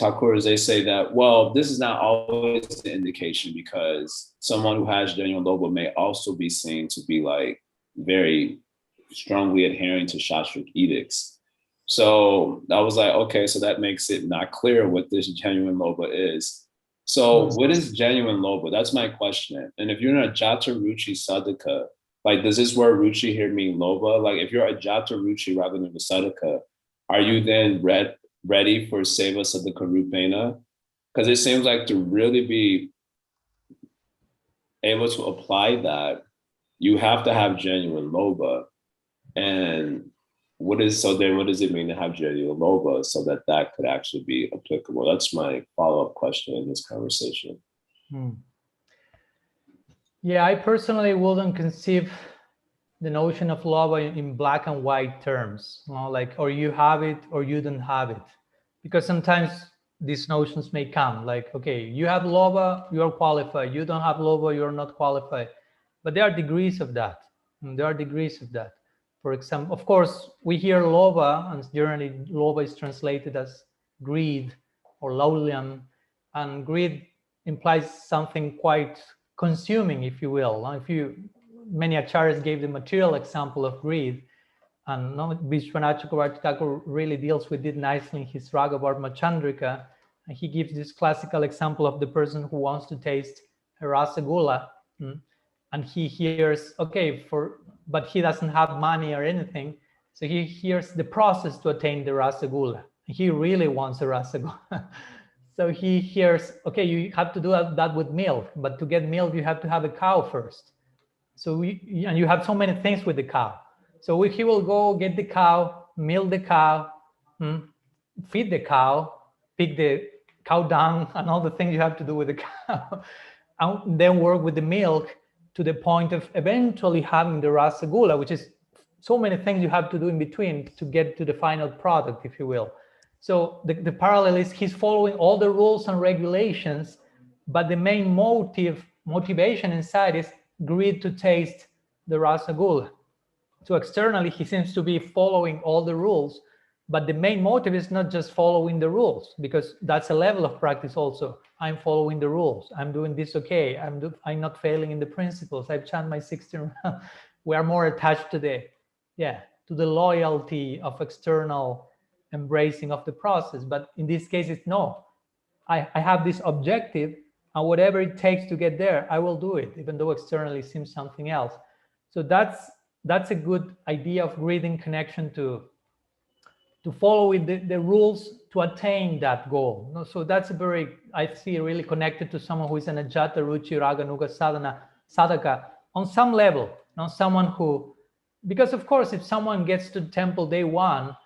Thakuras, they say that, well, this is not always the indication, because someone who has genuine Lobha may also be seen to be like very strongly adhering to Shastric edicts. So I was like, okay, so that makes it not clear what this genuine Lobha is. So what is genuine Lobha? That's my question. And if you're an Ajata-ruci-sadhaka, like, does this word ruchi here mean Lobha? Like, if you're Ajata-ruci-raganuga-bhakti, are you then ready for seva sadaka-rupena? Because it seems like to really be able to apply that, you have to have genuine Lobha. And what does it mean to have genuine Lobha so that that could actually be applicable? That's my follow-up question in this conversation. Yeah, I personally wouldn't conceive the notion of Lobha in black and white terms, you know, like, or you have it or you don't have it. Because sometimes these notions may come like, okay, you have Lobha, you're qualified. You don't have Lobha, you're not qualified. But there are degrees of that. There are degrees of that. For example, of course, we hear Lobha, and generally Lobha is translated as greed or laulyam, and greed implies something quite consuming, if you will. Many acharyas gave the material example of greed, and Vishwanath Chakravarti Thakur really deals with it nicely in his Raga-bhakti Chandrika, and he gives this classical example of the person who wants to taste a rasagula, and he hears, okay, but he doesn't have money or anything, so he hears the process to attain the rasagula. He really wants a rasagula. So he hears, okay, you have to do that with milk, but to get milk, you have to have a cow first. So and you have so many things with the cow. So he will go get the cow, milk the cow, feed the cow, pick the cow dung, and all the things you have to do with the cow, and then work with the milk to the point of eventually having the rasagula, which is so many things you have to do in between to get to the final product, if you will. So the parallel is he's following all the rules and regulations, but the main motivation inside is greed to taste the rasagula. So externally, he seems to be following all the rules, but the main motive is not just following the rules, because that's a level of practice also. I'm following the rules. I'm doing this okay. I'm not failing in the principles. I've chanted my 16 rounds. We are more attached to the loyalty of external embracing of the process. But in this case, it's no. I have this objective, and whatever it takes to get there, I will do it, even though externally it seems something else. So that's a good idea of greed in connection to follow with the rules to attain that goal. So that's I see really connected to someone who is an Ajata-ruci-raganuga-sadhana sadhaka on some level. Someone who, because of course, if someone gets to the temple day one,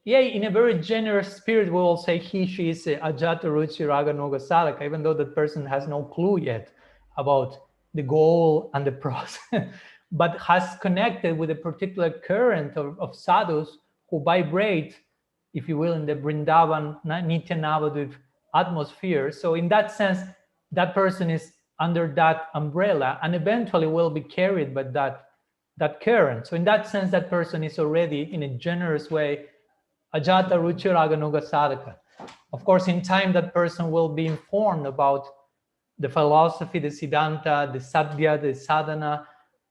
in a very generous spirit, we will say she is a Ajata-ruci-raganuga-sadhaka, even though that person has no clue yet about the goal and the process, but has connected with a particular current of sadhus who vibrate, if you will, in the Vrindavan Nitya Navadvip atmosphere. So in that sense, that person is under that umbrella and eventually will be carried by that current. So in that sense, that person is already, in a generous way, Ajata-ruci-raganuga-sadhaka. Of course, in time, that person will be informed about the philosophy, the siddhanta, the sadhya, the sadhana,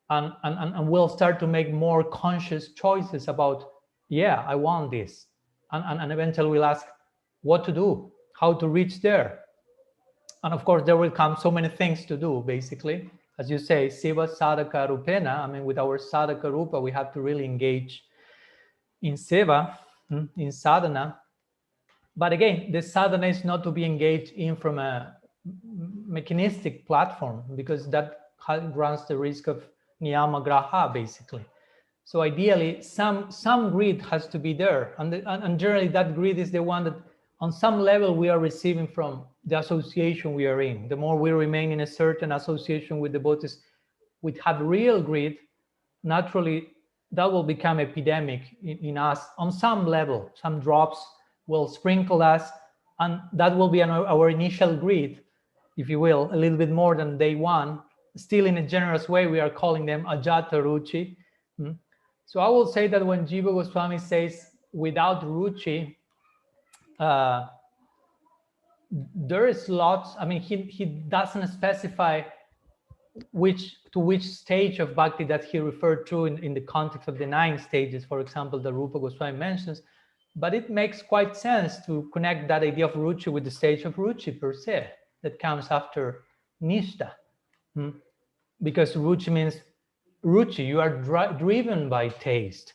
and will start to make more conscious choices about, I want this. And eventually we'll ask what to do, how to reach there. And of course, there will come so many things to do, basically. As you say, seva sadaka-rupena, with our sadhaka-rupa, we have to really engage in seva, in sadhana. But again, the sadhana is not to be engaged in from a mechanistic platform, because that runs the risk of niyama graha, basically. So ideally, some greed has to be there, and generally that greed is the one that on some level we are receiving from the association we are in. The more we remain in a certain association with devotees, we have real greed, naturally that will become epidemic in us on some level. Some drops will sprinkle us, and that will be our initial greed. if you will, a little bit more than day one, still in a generous way, we are calling them Ajata-ruci. So I will say that when Jiva Goswami says without ruci, there is lots, I mean, he doesn't specify to which stage of bhakti that he referred to in the context of the 9 stages, for example, the Rupa Goswami mentions, but it makes quite sense to connect that idea of ruchi with the stage of ruchi per se, that comes after nishta. Because ruchi means ruchi, you are driven by taste.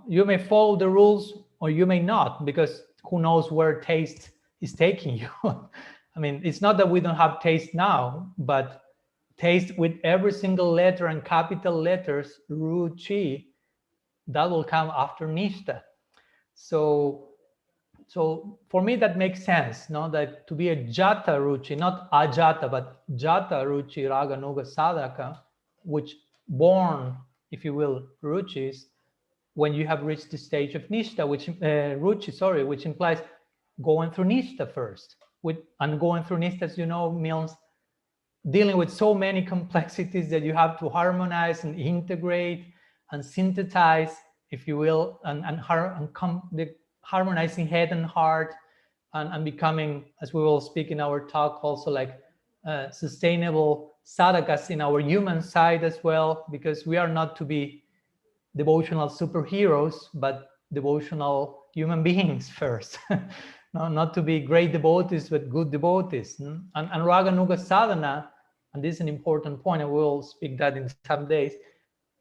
You may follow the rules or you may not, because who knows where taste is taking you. I mean, it's not that we don't have taste now, but taste with every single letter and capital letters, ruchi, that will come after nishta. So for me, that makes sense, no? That to be a Ajata-ruci, not Ajata, but Ajata-ruci-raganuga-bhakti, which born, if you will, ruchis, when you have reached the stage of nishta, which implies going through nishta first. And going through nishta, as you know, means dealing with so many complexities that you have to harmonize and integrate and synthesize, if you will, and harmonizing head and heart, and becoming, as we will speak in our talk, also like sustainable sadhakas in our human side as well, because we are not to be devotional superheroes, but devotional human beings first. No, not to be great devotees, but good devotees. And Raganuga-sadhana, and this is an important point, and we'll speak that in some days,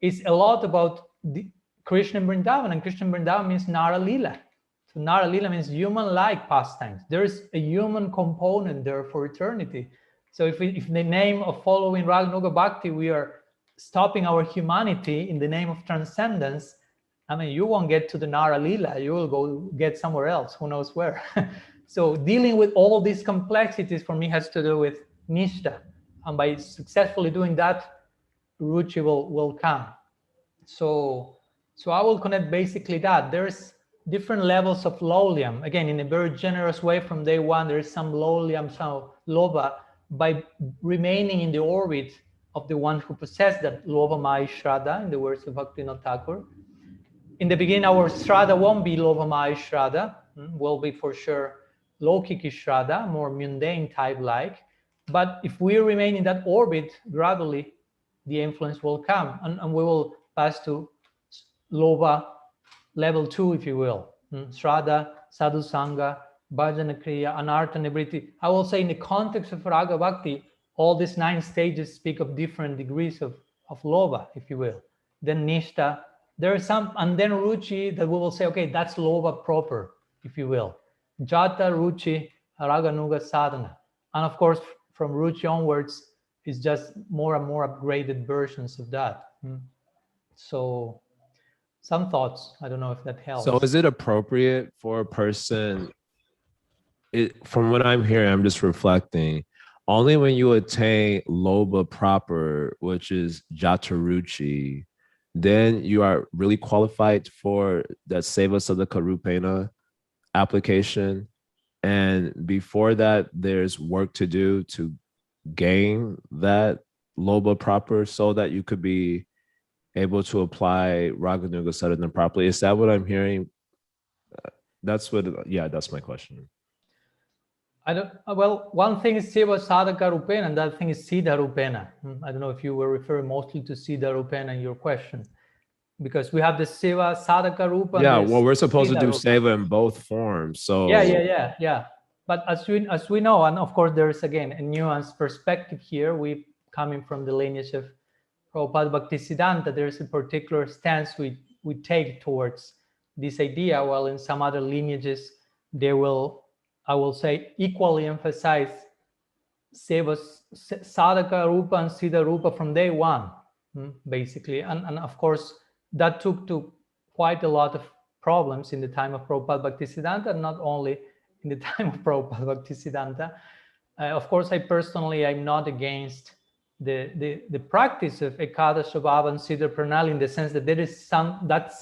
is a lot about Krishna Vrindavan, and Krishna Vrindavan means Nara Lila. So Nara Lila means human-like pastimes. There is a human component there for eternity. So if in the name of following Raganuga-bhakti, we are stopping our humanity in the name of transcendence, I mean, you won't get to the Nara Lila, you will go get somewhere else, who knows where. So dealing with all these complexities for me has to do with nishta. And by successfully doing that, ruchi will come. So I will connect basically that. There's different levels of lowliam. Again, in a very generous way from day one, there is some lowliam, some lobha, by remaining in the orbit of the one who possessed that lobha maya shraddha, in the words of Bhaktivinoda Thakur. In the beginning, our shraddha won't be lobha maya shraddha, will be for sure lokiki shraddha, more mundane type like. But if we remain in that orbit, gradually the influence will come, and we will pass to lobha level 2, if you will. Shraddha, sadhu sangha, bhajana kriya, anartha nivriti. I will say in the context of Raga-bhakti, all these 9 stages speak of different degrees of lobha, if you will. Then nishta, there is some, and then ruchi, that we will say, okay, that's lobha proper, if you will. Ajata-ruci-raganuga-sadhana. And of course, from ruchi onwards, it's just more and more upgraded versions of that. So some thoughts, I don't know if that helps. So is it appropriate for a person, from what I'm hearing, I'm just reflecting, only when you attain Lobha proper, which is Jata-ruci, then you are really qualified for that Seva Sadhaka Rupena application. And before that, there's work to do to gain that Lobha proper so that you could be able to apply Raganuga-sadhana properly. Is that what I'm hearing? That's my question. Well, one thing is Seva Sadhaka Rupena, and that thing is Siddha Rupena. I don't know if you were referring mostly to Siddha Rupena in your question, because we have the Seva Sadhaka Rupa. Yeah, well, we're supposed to do Rupa. Seva in both forms. So yeah. But as we know, and of course there is again a nuanced perspective here. We coming from the lineage of Prabhupada Bhaktisiddhanta, there is a particular stance we take towards this idea, while in some other lineages they will, I will say, equally emphasize Seva Sadhaka Rupa and Siddha Rupa from day one, basically. And of course, that took to quite a lot of problems in the time of Prabhupada Bhaktisiddhanta, and not only in the time of Prabhupada Bhaktisiddhanta. Of course, I'm not against the practice of Ekadasa-bhava and Siddha Pranali, in the sense that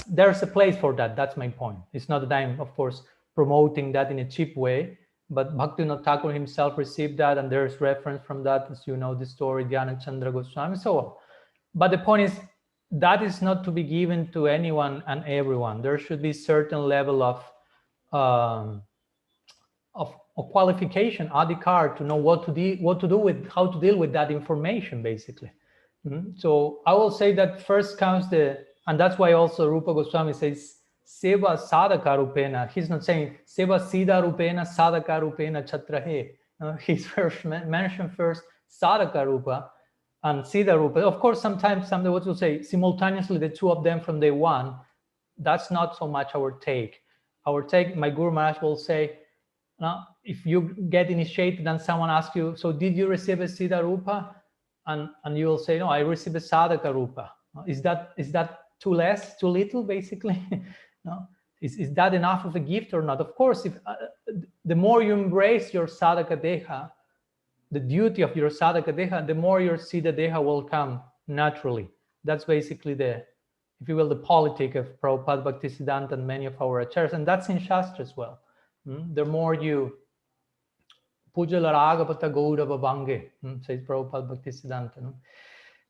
there's a place for that. That's my point. It's not that I'm, of course, promoting that in a cheap way, but Bhaktivinoda Thakur himself received that, and there's reference from that, as you know, the story, Dhyana Chandra Goswami, so on. But the point is, that is not to be given to anyone and everyone. There should be certain level of qualification, adhikar, to know what to do with, how to deal with that information, basically. So I will say that first comes and that's why also Rupa Goswami says, Seva sadaka rupena. He's not saying Seva siddha rupena, sadaka rupena chatrahe. He's first mentioned first sadaka rupa and siddha rupa. Of course, sometimes some devotees will say simultaneously the two of them from day one. That's not so much our take. Our take, my Guru Maharaj will say, now, if you get initiated and someone asks you, so did you receive a siddha rupa? And you will say, no, I received a sadaka rupa. Is that too less, too little, basically? No? Is that enough of a gift or not? Of course, if the more you embrace your sadaka-deha, the duty of your sadaka-deha, the more your siddha-deha will come naturally. That's basically if you will, the politic of Prabhupada Bhaktisiddhanta and many of our acharyas, and that's in Shastra as well. The more you Pujala Raga-bhakti Gaurava Bhange, says Prabhupada Bhaktisiddhanta.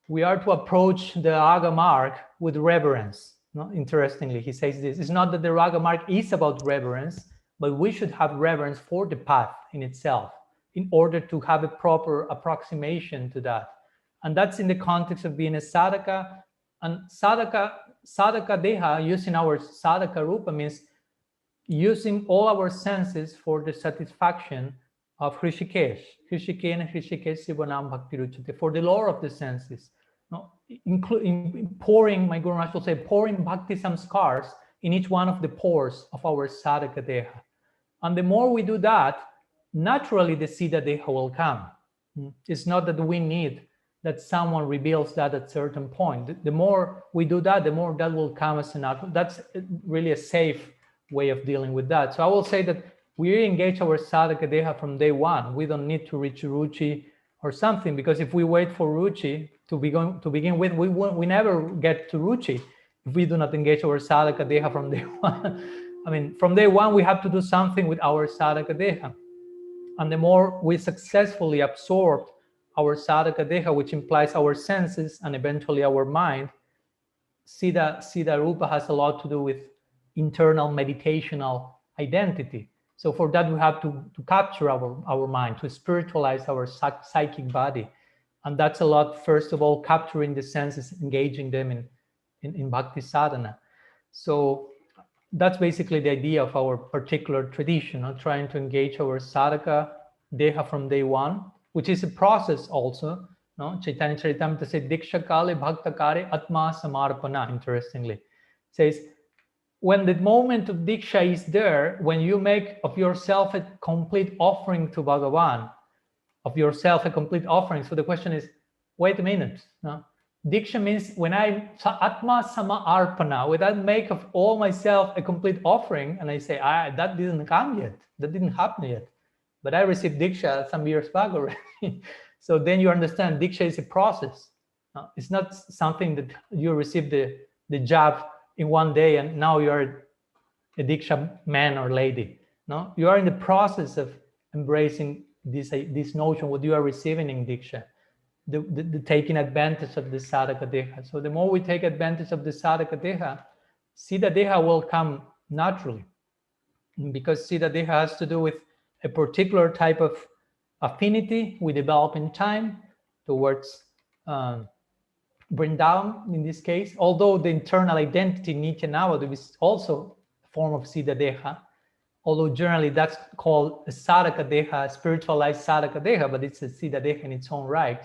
We are to approach the Raga mark with reverence. Interestingly, he says this. It's not that the Raga mark is about reverence, but we should have reverence for the path in itself in order to have a proper approximation to that. And that's in the context of being a sadhaka. And sadhaka-deha, using our sadhaka rupa, means using all our senses for the satisfaction of Hrishikesh, Hrishikena Hrishikesh Sivanam Bhakti-ruchate, for the lore of the senses. Including pouring, my Guru Maharaj will say, pouring bhakti samskars in each one of the pores of our sadhaka-deha. And the more we do that, naturally the siddha-deha will come. It's not that we need that someone reveals that at a certain point. The more we do that, the more that will come as a natural. That's really a safe way of dealing with that. So I will say that we engage our sadhaka-deha from day one. We don't need to reach ruchi or something, because if we wait for ruchi to begin with, we never get to ruchi if we do not engage our sadhaka-deha from day one. I mean, from day one, we have to do something with our sadhaka-deha. And the more we successfully absorb our sadhaka-deha, which implies our senses and eventually our mind, siddha rupa has a lot to do with internal meditational identity. So for that, we have to capture our mind, to spiritualize our psychic body. And that's a lot, first of all, capturing the senses, engaging them in bhakti sadhana. So that's basically the idea of our particular tradition, trying to engage our sadhaka-deha from day one, which is a process also. Chaitanya Charitamrita says, Diksha Kale Bhakta Kare Atma Samarpana, interestingly. It says, when the moment of Diksha is there, when you make of yourself a complete offering to Bhagavan, of yourself a complete offering. So the question is, wait a minute. Diksha means when I Atma Sama Arpana, when I make of all myself a complete offering, and I say, that didn't come yet, that didn't happen yet, but I received Diksha some years back already. So then you understand Diksha is a process. It's not something that you receive the job in one day and now you're a Diksha man or lady. No, you are in the process of embracing this notion, what you are receiving in Diksha. The taking advantage of the sadhaka-deha. So the more we take advantage of the sadhaka-deha, siddha-deha will come naturally, because siddha-deha has to do with a particular type of affinity we develop in time towards Vrindavan in this case, although the internal identity Nitya Navadvipa is also a form of siddha-deha, although generally that's called a sadhaka-deha, spiritualized sadhaka-deha, but it's a siddha-deha in its own right.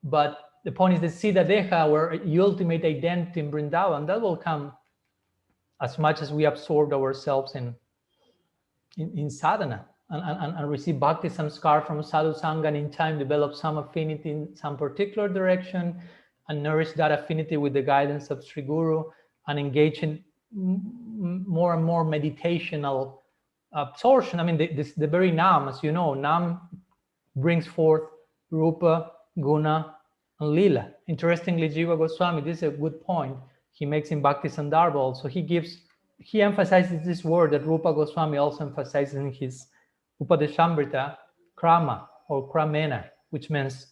But the point is that siddha-deha, our ultimate identity in Vrindavan, that will come as much as we absorb ourselves in sadhana and receive bhakti samskar from sadhu sangha, and in time develop some affinity in some particular direction and nourish that affinity with the guidance of Sri Guru and engage in more and more meditational absorption. I mean, the very Nam, as you know, Nam brings forth Rupa, Guna, and Lila. Interestingly, Jiva Goswami, this is a good point, he makes in Bhakti Sandarbha also. He emphasizes this word that Rupa Goswami also emphasizes in his Upadeshamrita, krama or kramena, which means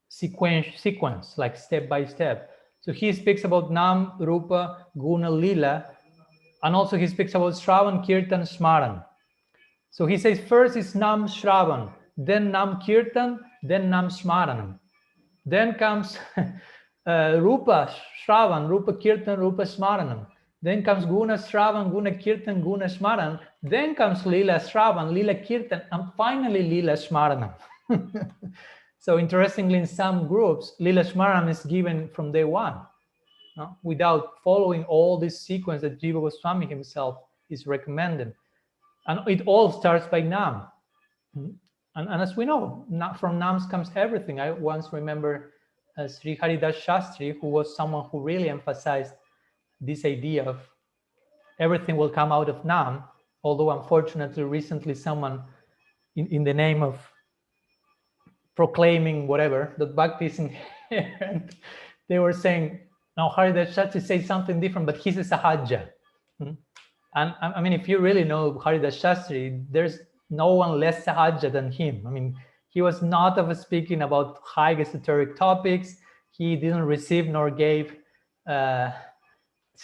sequence, like step by step. So he speaks about Nam, Rupa, Guna, Lila, and also he speaks about Shravan, Kirtan, Smaran. So he says first is Nam Shravan, then Nam Kirtan, then Nam Smaranam. Then comes Rupa Shravan, Rupa Kirtan, Rupa Smaranam. Then comes Guna Shravan, Guna Kirtan, Guna Smaran. Then comes Lila Shravan, Lila Kirtan, and finally Lila Smaranam. So interestingly, in some groups, Lila Smaranam is given from day one, no? Without following all this sequence that Jiva Goswami himself is recommending. And it all starts by Nam. And as we know, from Nams comes everything. I once remember Sri Haridas Shastri, who was someone who really emphasized this idea of everything will come out of Nam, although unfortunately recently someone in the name of proclaiming whatever, that Bhakti is inherent, they were saying, now Haridas Shastri says something different, but he's a Sahaja. And I mean, if you really know Haridas Shastri, there's no one less Sahaja than him. I mean, he was not of speaking about high esoteric topics. He didn't receive nor gave Siddha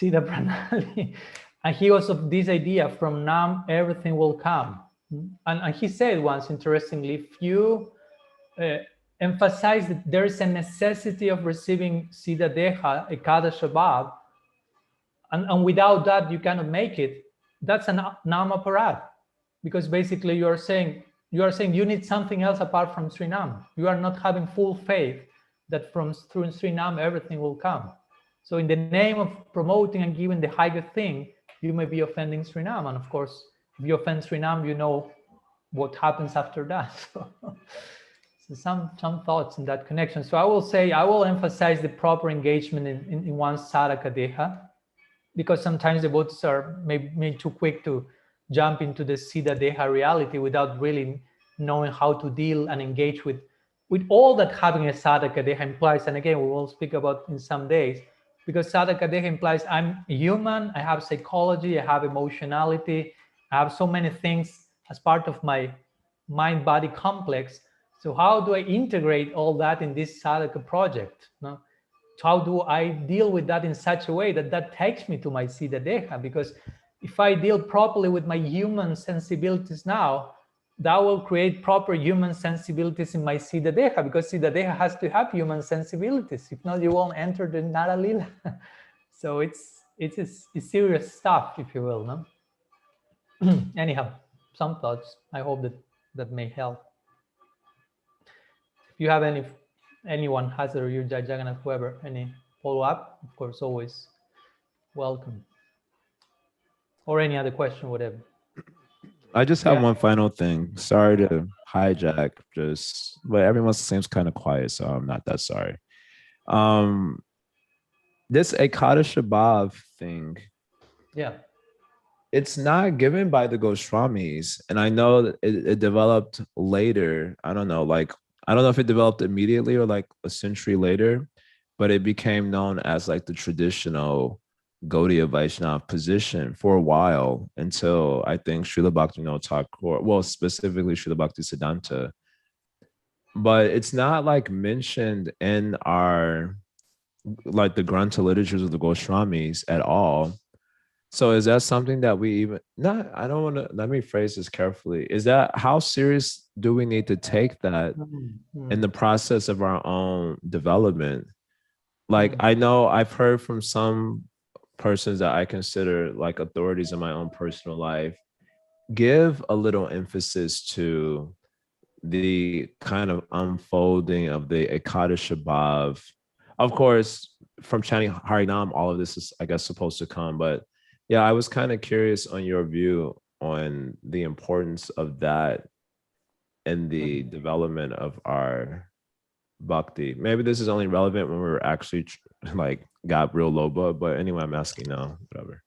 Pranali. And he was of this idea, from Nam, everything will come. And he said once, interestingly, if you emphasize that there is a necessity of receiving siddha-deha, Ekadasa-bhava, and without that you cannot make it, that's an nama-parad. Because basically you are saying you need something else apart from Srinam. You are not having full faith that through Srinam everything will come. So in the name of promoting and giving the higher thing, you may be offending Srinam. And of course, if you offend Srinam, you know what happens after that. So some thoughts in that connection. So I will emphasize the proper engagement in one's sadhaka-deha, because sometimes devotees are maybe too quick to jump into the siddha-deha reality without really knowing how to deal and engage with all that having a sadhaka-deha implies. And again, we will speak about in some days, because sadhaka-deha implies I'm human, I have psychology, I have emotionality, I have so many things as part of my mind-body complex. So how do I integrate all that in this sadhaka project? No? How do I deal with that in such a way that takes me to my siddha-deha? Because if I deal properly with my human sensibilities now, that will create proper human sensibilities in my siddha-deha, because siddha-deha has to have human sensibilities. If not, you won't enter the Nara Lila. So it's serious stuff, if you will. No? Anyhow, some thoughts. I hope that may help. If you have anyone, Hazar or Jai Jagannath, whoever, any follow-up, of course, always welcome. Or any other question, whatever. I just have one final thing. Sorry to hijack, but everyone seems kind of quiet, so I'm not that sorry. This Ekadasa-bhava thing, it's not given by the Goswamis, and I know that it developed later. I don't know if it developed immediately or like a century later, but it became known as like the traditional Gaudiya Vaishnava position for a while, until I think Srila Bhaktivinoda Thakur, well, specifically Srila Bhaktisiddhanta. But it's not like mentioned in our, like the Grantha literatures of the Goswamis at all. So is that something that we even, I don't want to, let me phrase this carefully. Is that, how serious do we need to take that in the process of our own development? Like, I know I've heard from some persons that I consider like authorities in my own personal life give a little emphasis to the kind of unfolding of the Ekadasa-bhava. Of course, from chanting Harinam, all of this is, I guess, supposed to come. But yeah, I was kind of curious on your view on the importance of that in the development of our bhakti. Maybe this is only relevant when we're actually like got real Lobha, but anyway, I'm asking now, whatever.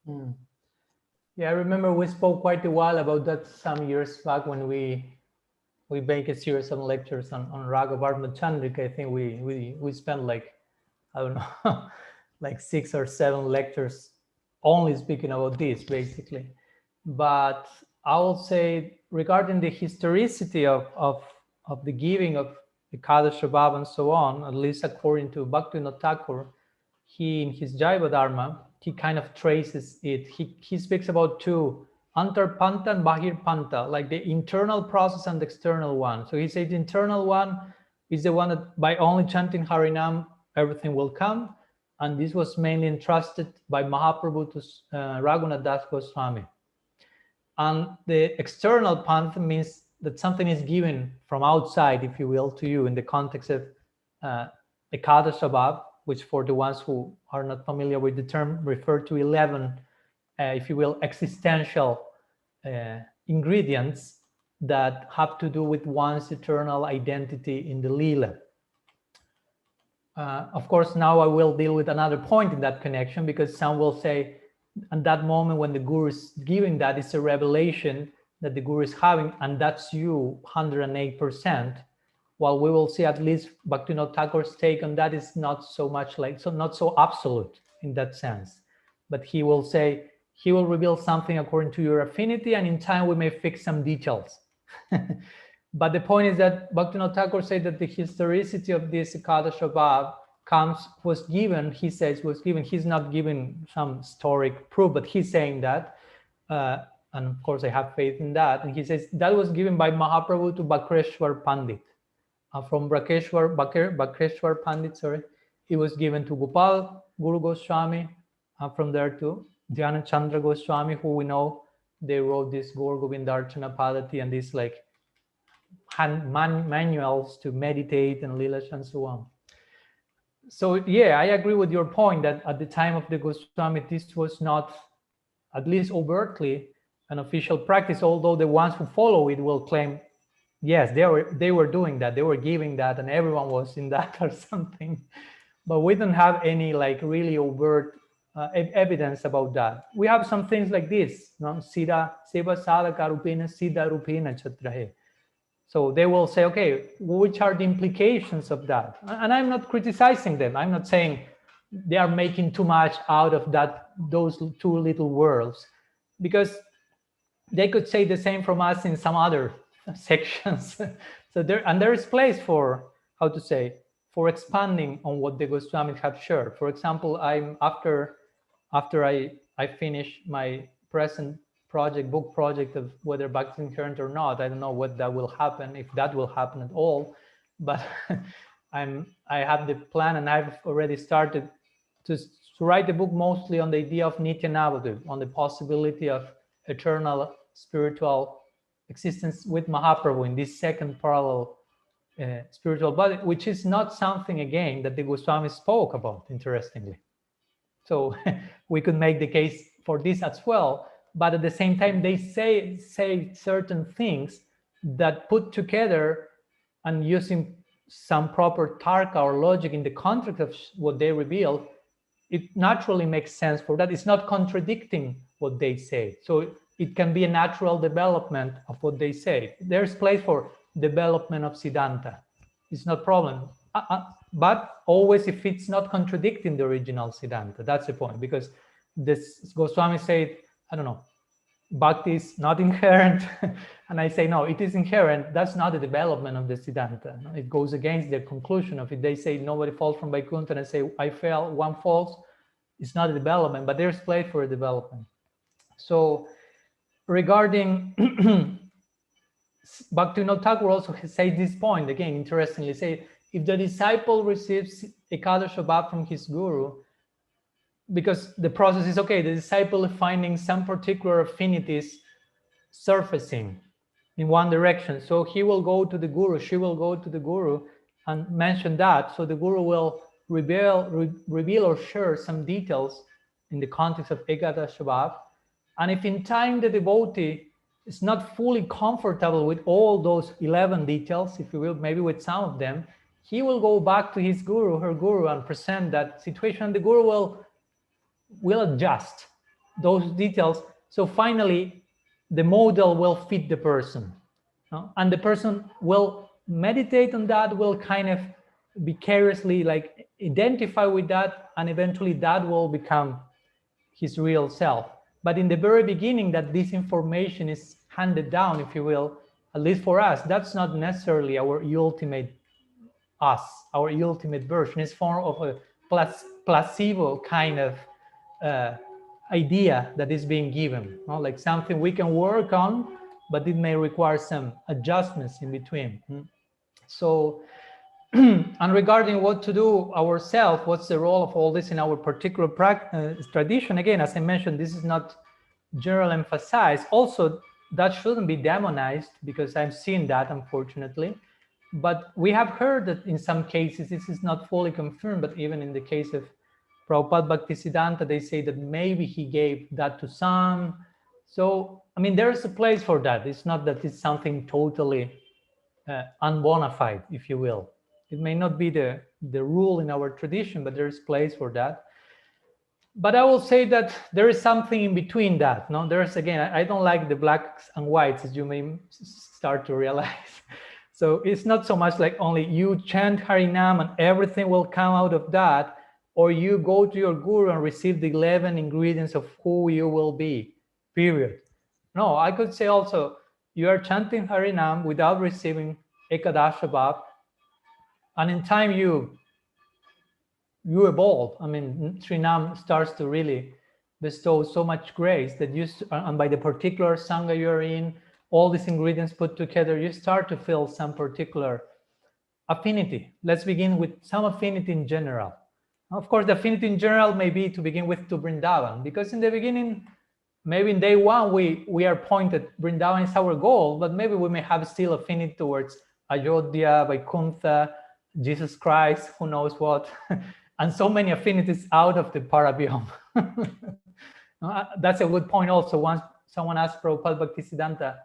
Yeah, I remember we spoke quite a while about that some years back when we make a series of lectures on Raga-bhakti Chandrika. I think we spent like, I don't know, like 6 or 7 lectures only speaking about this, basically. But I will say regarding the historicity of the giving of Ekadasa-bhava and so on, at least according to Bhaktivinoda Thakur, he in his Jaiva Dharma, he kind of traces it. He speaks about two, Antarpanta and Bahirpanta, like the internal process and the external one. So he says the internal one is the one that by only chanting Harinam, everything will come. And this was mainly entrusted by Mahaprabhu to Raghunath Das Goswami. And the external pantha means that something is given from outside, if you will, to you in the context of Ekadasa-bhava, which for the ones who are not familiar with the term, refer to 11, if you will, existential ingredients that have to do with one's eternal identity in the Leela. Of course, now I will deal with another point in that connection, because some will say, at that moment when the Guru is giving that, it's a revelation that the Guru is having, and that's you 108%. While we will see at least Bhaktivinoda Thakur's take on that is not so much like, so not so absolute in that sense. But he will say, he will reveal something according to your affinity, and in time we may fix some details. But the point is that Bhaktivinoda Thakur said that the historicity of this Ekadasa-bhava was given, he says, was given. He's not giving some historic proof, but he's saying that. And of course, I have faith in that. And he says that was given by Mahaprabhu to Bakreshwar Pandit. From Bakreshwar Pandit, sorry, it was given to Gopal Guru Goswami. From there to Dhyana Chandra Goswami, who we know they wrote this Gaur Govindarchana Padati and these like manuals to meditate and Lineage and so on. So yeah, I agree with your point that at the time of the Goswami, this was not, at least overtly, an official practice, although the ones who follow it will claim, yes, they were doing that, they were giving that, and everyone was in that or something. But we don't have any like really overt evidence about that. We have some things like this, no? Siddha, seva sadaka-rupena, siddha-rupena chatrahe. So they will say, okay, which are the implications of that? And I'm not criticizing them. I'm not saying they are making too much out of that, those two little words, because they could say the same from us in some other sections. So there is place for, how to say, for expanding on what the Goswamis have shared. For example, after I finish my present book project of whether Bhakti is inherent or not, I don't know what that will happen, if that will happen at all, but I have the plan, and I've already started to write the book mostly on the idea of Nitya Navadvipa, on the possibility of eternal spiritual existence with Mahaprabhu in this second parallel spiritual body, which is not something, again, that the Goswami spoke about, interestingly. So we could make the case for this as well, but at the same time, they say certain things that put together and using some proper tarka or logic in the context of what they reveal, it naturally makes sense for that. It's not contradicting what they say. So it can be a natural development of what they say. There's place for development of Siddhanta. It's not a problem. But always if it's not contradicting the original Siddhanta, that's the point. Because this Goswami said, I don't know, Bhakti is not inherent. And I say, no, it is inherent. That's not the development of the Siddhanta. It goes against their conclusion of it. They say nobody falls from Vaikuntha, and I say, I fell, one falls. It's not a development, but there's place for a development. So regarding Bhaktivinoda Thakur also says this point, again, interestingly, say, if the disciple receives Ekadasa-bhava from his guru, because the process is, okay, the disciple is finding some particular affinities surfacing in one direction. So he will go to the guru, she will go to the guru and mention that. So the guru will reveal or share some details in the context of Ekadasa-bhava. And if in time the devotee is not fully comfortable with all those 11 details, if you will, maybe with some of them, he will go back to his guru, her guru, and present that situation. The guru will adjust those details. So finally, the model will fit the person. And the person will meditate on that, will kind of vicariously like identify with that, and eventually that will become his real self. But in the very beginning, that this information is handed down, if you will, at least for us, that's not necessarily our ultimate us, our ultimate version. It's form of a placebo kind of idea that is being given, like something we can work on, but it may require some adjustments in between. So, and regarding what to do ourselves, what's the role of all this in our particular tradition? Again, as I mentioned, this is not general emphasized. Also, that shouldn't be demonized, because I've seen that, unfortunately. But we have heard that in some cases, this is not fully confirmed, but even in the case of Prabhupada Bhaktisiddhanta, they say that maybe he gave that to some. So, I mean, there's a place for that. It's not that it's something totally unbona fide, if you will. It may not be the rule in our tradition, but there's place for that. But I will say that there is something in between that. No, there's, again, I don't like the blacks and whites, as you may start to realize. So it's not so much like only you chant Harinam and everything will come out of that, or you go to your guru and receive the 11 ingredients of who you will be, period. No, I could say also, you are chanting Harinam without receiving Ekadasa-bhava, and in time you evolve. I mean, Srinam starts to really bestow so much grace that you, and by the particular Sangha you're in, all these ingredients put together, you start to feel some particular affinity. Let's begin with some affinity in general. Of course, the affinity in general may be to begin with to Vrindavan, because in the beginning, maybe in day one, we are pointed, Vrindavan is our goal, but maybe we may have still affinity towards Ayodhya, Vaikuntha, Jesus Christ, who knows what, and so many affinities out of the Parabhyam. That's a good point also. Once someone asked Prabhupada Bhaktisiddhanta,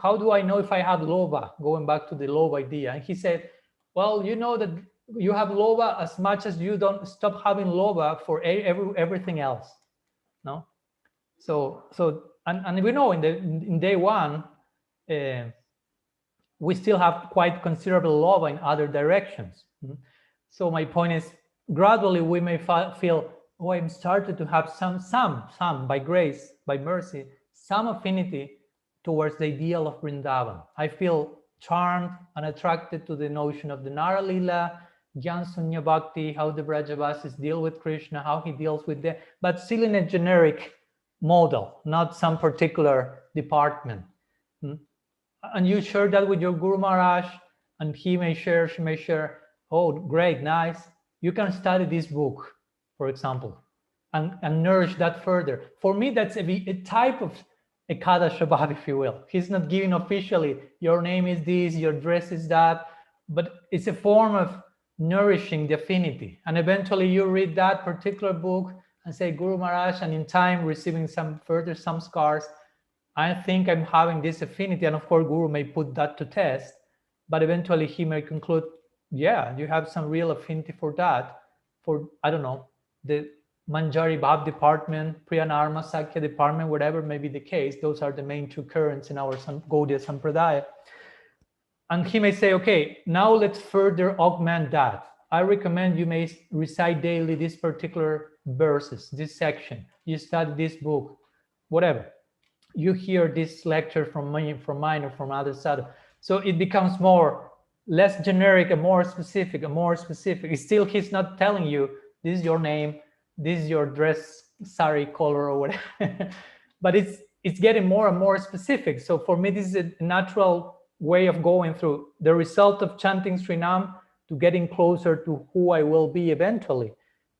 how do I know if I have Lobha, going back to the Lobha idea? And he said, well, you know that you have Lobha as much as you don't stop having Lobha for everything else. No? So and we know in day one, we still have quite considerable Lobha in other directions. So my point is, gradually we may feel, oh, I'm started to have some, by grace, by mercy, some affinity towards the ideal of Vrindavan. I feel charmed and attracted to the notion of the Nara Lila, Gyan Sunya Bhakti, how the Brajavasis deal with Krishna, how he deals with them, but still in a generic model, not some particular department. And you share that with your Guru Maharaj, and he may share, she may share, oh, great, nice. You can study this book, for example, and nourish that further. For me, that's a type of Ekadasa-bhava, if you will. He's not giving officially, your name is this, your dress is that, but it's a form of nourishing the affinity. And eventually you read that particular book and say, Guru Maharaj, and in time receiving some scars, I think I'm having this affinity. And of course, Guru may put that to test, but eventually he may conclude, yeah, you have some real affinity for that, for, I don't know, the Manjari Bhav department, Priyanarma Sakya department, whatever may be the case. Those are the main two currents in our Gaudiya Sampradaya. And he may say, okay, now let's further augment that. I recommend you may recite daily these particular verses, this section. You study this book, whatever. You hear this lecture from me, from mine, or from other sadhu. So it becomes less generic and more specific and more specific. It's still, he's not telling you, this is your name, this is your dress, sari color, or whatever. But it's getting more and more specific. So for me, this is a natural way of going through the result of chanting Srinam to getting closer to who I will be eventually.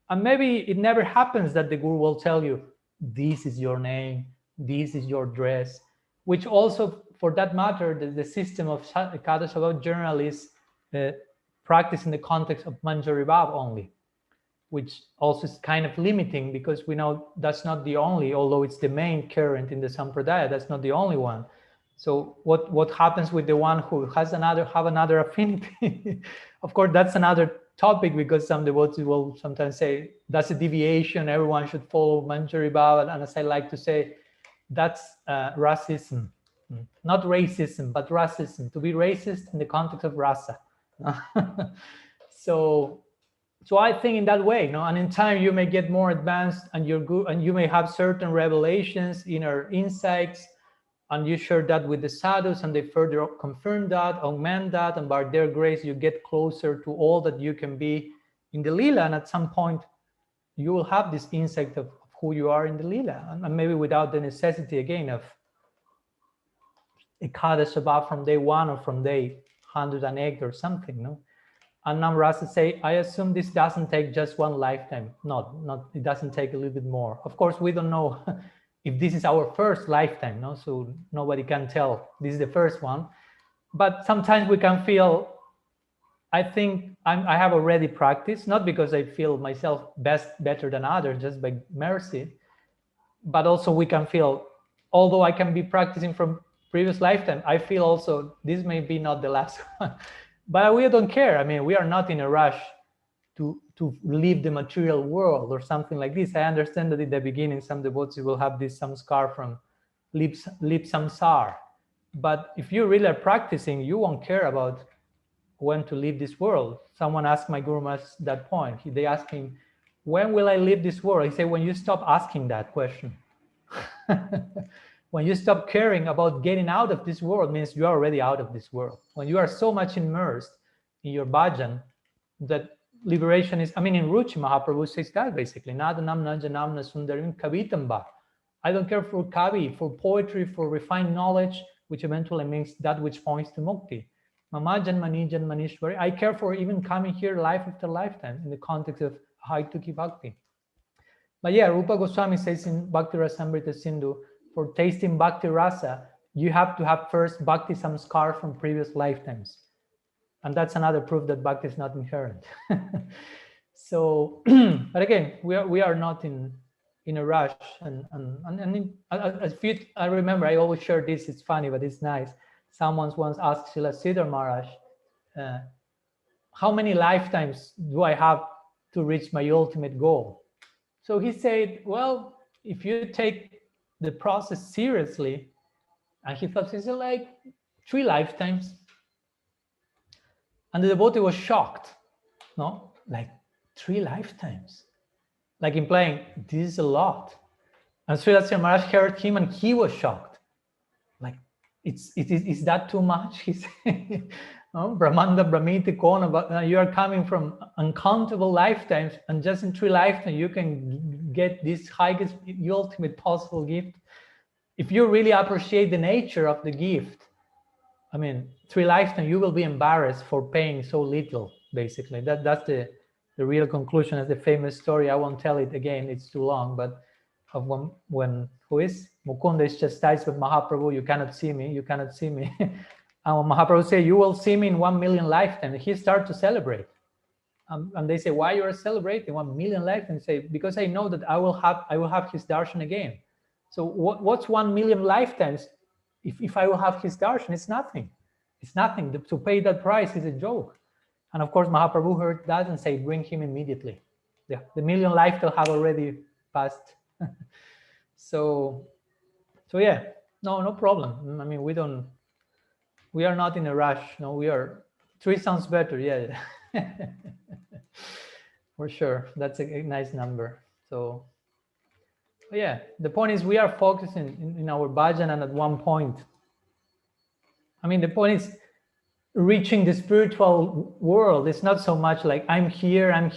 And maybe it never happens that the Guru will tell you, this is your name, this is your dress, which also, for that matter, the system of Ekadasa-bhava generally is practiced in the context of Manjari Bhav only, which also is kind of limiting, because we know that's not the only, although it's the main current in the Sampradaya, that's not the only one. So what happens with the one who has another affinity? Of course, that's another topic, because some devotees will sometimes say that's a deviation, everyone should follow Manjari Bhav, and as I like to say, that's racism. Not racism, but racism. To be racist in the context of rasa. So I think in that way, and in time you may get more advanced, and you're good, and you may have certain revelations, inner insights, and you share that with the sadhus, and they further confirm that, augment that, and by their grace you get closer to all that you can be in the lila, and at some point you will have this insight of who you are in the lila, and maybe without the necessity again of Ekadasa-bhava from day one or from day 108 or something, no? And Namrasa say, I assume this doesn't take just one lifetime. Not it doesn't take a little bit more. Of course, we don't know if this is our first lifetime, no? So nobody can tell this is the first one. But sometimes we can feel, I think I have already practiced, not because I feel myself better than others, just by mercy, but also we can feel, although I can be practicing from previous lifetime, I feel also this may be not the last one. But we don't care. I mean, we are not in a rush to leave the material world or something like this. I understand that in the beginning, some devotees will have this samskar from lip samsar. But if you really are practicing, you won't care about when to leave this world. Someone asked my Guru Maharaj that point. They asked him, when will I leave this world? He said, when you stop asking that question. When you stop caring about getting out of this world, means you are already out of this world. When you are so much immersed in your bhajan, that liberation is, I mean, in Ruchi, Mahaprabhu says that basically, Nadanam Najanamna Sundarim Kavitamba. I don't care for kavi, for poetry, for refined knowledge, which eventually means that which points to mukti. Mama Janmani Janmanishwari. I care for even coming here life after lifetime in the context of Haituki Bhakti. But yeah, Rupa Goswami says in Bhakti Rasamrita Sindhu, for tasting Bhakti Rasa, you have to have first Bhakti Samskar from previous lifetimes. And that's another proof that Bhakti is not inherent. So, but again, we are not in a rush. I remember, I always share this, it's funny, but it's nice. Someone once asked Srila Sridhar Maharaj, how many lifetimes do I have to reach my ultimate goal? So he said, well, if you take the process seriously, and he thought, he said, like 3 lifetimes. And the devotee was shocked, no? Like 3 lifetimes. Like implying, this is a lot. And Srila Sridhar Maharaj heard him and he was shocked. Like, is that too much? He said, no? Brahmanda Brahmiti Kona, but you are coming from uncountable lifetimes, and just in 3 lifetimes you can get this highest, ultimate possible gift. If you really appreciate the nature of the gift, I mean, 3 lifetimes you will be embarrassed for paying so little, basically. That's the real conclusion of the famous story. I won't tell it again, it's too long, but of when who is? Mukunda is chastised with Mahaprabhu, you cannot see me, you cannot see me. And when Mahaprabhu say, you will see me in 1 million lifetimes, he starts to celebrate. And they say, why you are celebrating 1 million lifetimes? Say, because I know that I will have his darshan again. So what's 1 million lifetimes? If I will have his darshan, it's nothing. It's nothing. To pay that price is a joke. And of course, Mahaprabhu heard that and said, bring him immediately. The 1 million lifetimes have already passed. So yeah, no problem. I mean, we are not in a rush. No, we are. 3 sounds better. Yeah. For sure. That's a nice number. So yeah, the point is we are focusing in our bhajan, and at one point, I mean, the point is reaching the spiritual world. It's not so much like I'm here, and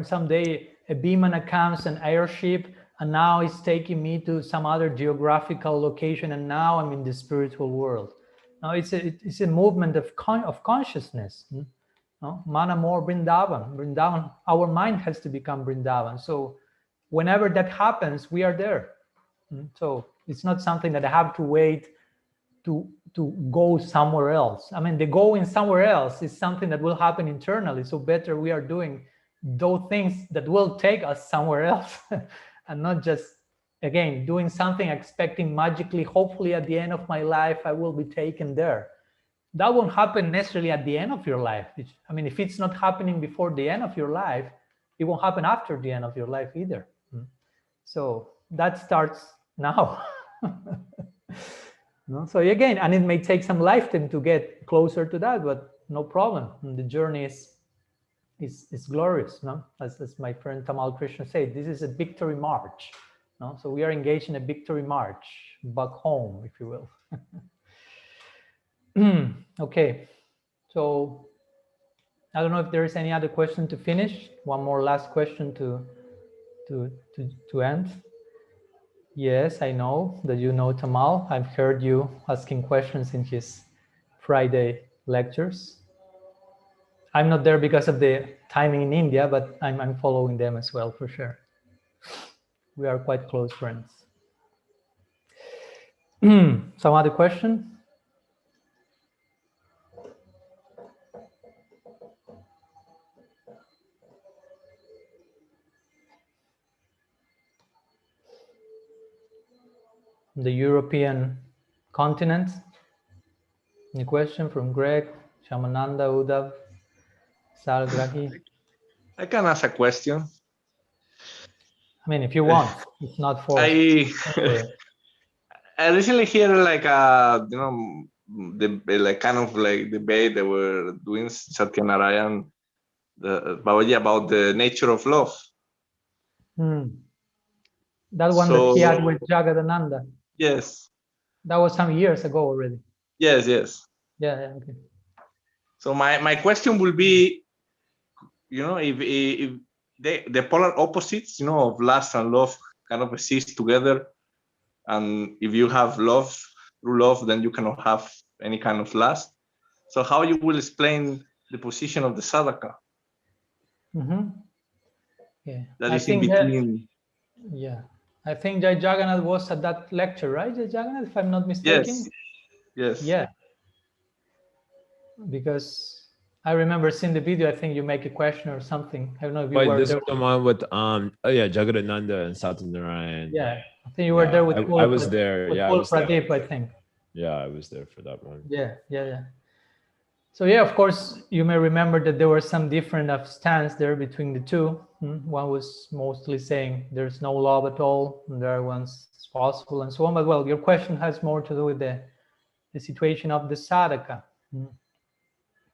someday a Bimana comes, an airship, and now it's taking me to some other geographical location, and now I'm in the spiritual world. Now it's a movement of consciousness. No? Mana more Vrindavan. Our mind has to become Vrindavan. So whenever that happens, we are there. So it's not something that I have to wait to go somewhere else. I mean, the going somewhere else is something that will happen internally. So better we are doing those things that will take us somewhere else and not just, again, doing something expecting magically, hopefully at the end of my life, I will be taken there. That won't happen necessarily at the end of your life. I mean, if it's not happening before the end of your life, it won't happen after the end of your life either. So that starts now. No? So again, and it may take some lifetime to get closer to that, but no problem. And the journey is glorious. No? As my friend Tamal Krishna said, this is a victory march. No? So we are engaged in a victory march back home, if you will. Okay, so I don't know if there is any other question to finish. One more last question to end. Yes, I know that you know Tamal. I've heard you asking questions in his Friday lectures. I'm not there because of the timing in India, but I'm following them as well, for sure. We are quite close friends. Some other question? The European continent? Any question from Greg, Shamananda, Udav, Salgrahi? I can ask a question. I mean, if you want, it's not forced. I recently hear like the like kind of like debate they were doing Satyanarayan Babaji about the nature of love. That one that he had with Jagadananda. Yes. That was some years ago already. Yes. Yeah, okay. So my question will be, if the polar opposites, of lust and love kind of exist together, and if you have love through love, then you cannot have any kind of lust. So how you will explain the position of the sadhaka? Yeah, That is in between. Yeah, I think Jai Jagannath was at that lecture, right, Jai Jagannath, if I'm not mistaken? Yes. Yeah, because I remember seeing the video. I think you make a question or something. I don't know if you were this there. is the one with Jagadananda and Satyanarayan. Yeah, I think you were there with I was there. With Yeah, Paul I was there. Pradeep, I think. Yeah, I was there for that one. Yeah. So yeah, of course, you may remember that there were some different of stance there between the two. One was mostly saying there's no love at all, and the other one's possible, and so on. But well, your question has more to do with the situation of the sadhaka.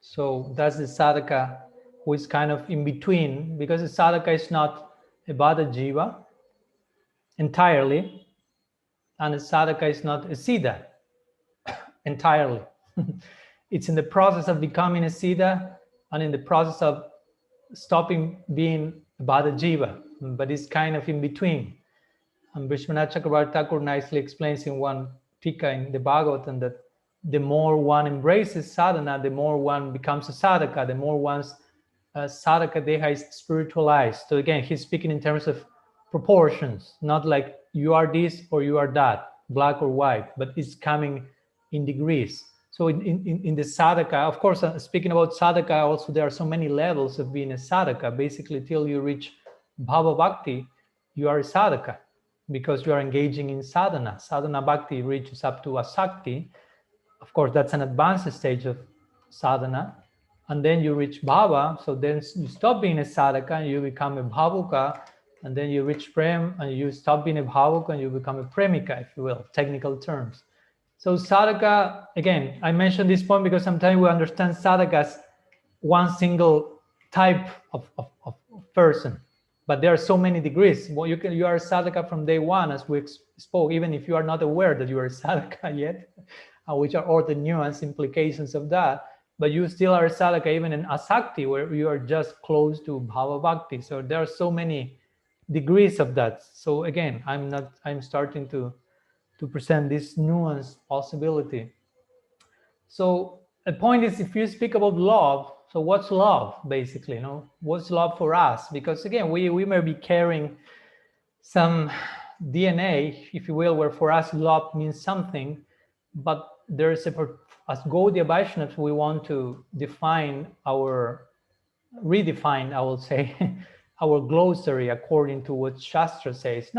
So that's the sadhaka who is kind of in between, because the sadhaka is not a bada jiva entirely, and the sadhaka is not a siddha entirely. It's in the process of becoming a siddha and in the process of stopping being bada jiva, but it's kind of in between. And Vishwanath Chakravarti Thakur nicely explains in one tika in the Bhagavatam that the more one embraces sadhana, the more one becomes a sadhaka, the more one's sadhaka-deha is spiritualized. So again, he's speaking in terms of proportions, not like you are this or you are that, black or white, but it's coming in degrees. So in the sadhaka, of course, speaking about sadhaka, also there are so many levels of being a sadhaka. Basically, till you reach bhava bhakti, you are a sadhaka, because you are engaging in sadhana. Sadhana bhakti reaches up to asakti. Of course, that's an advanced stage of sadhana. And then you reach bhava, so then you stop being a sadhaka and you become a bhavuka, and then you reach prem and you stop being a bhavuka and you become a premika, if you will, technical terms. So sadhaka, again, I mentioned this point because sometimes we understand sadhaka as one single type of person, but there are so many degrees. Well, you are a sadhaka from day one, as we spoke, even if you are not aware that you are a sadhaka yet, which are all the nuance implications of that, but you still are a sadhaka even in asakti, where you are just close to bhava bhakti. So there are so many degrees of that. So again, I'm starting to present this nuanced possibility. So the point is, if you speak about love, so what's love, basically? What's love for us? Because again, we may be carrying some DNA, if you will, where for us love means something, but there's as Gaudiya Vaishnavas, we want to redefine, I will say, our glossary according to what Shastra says.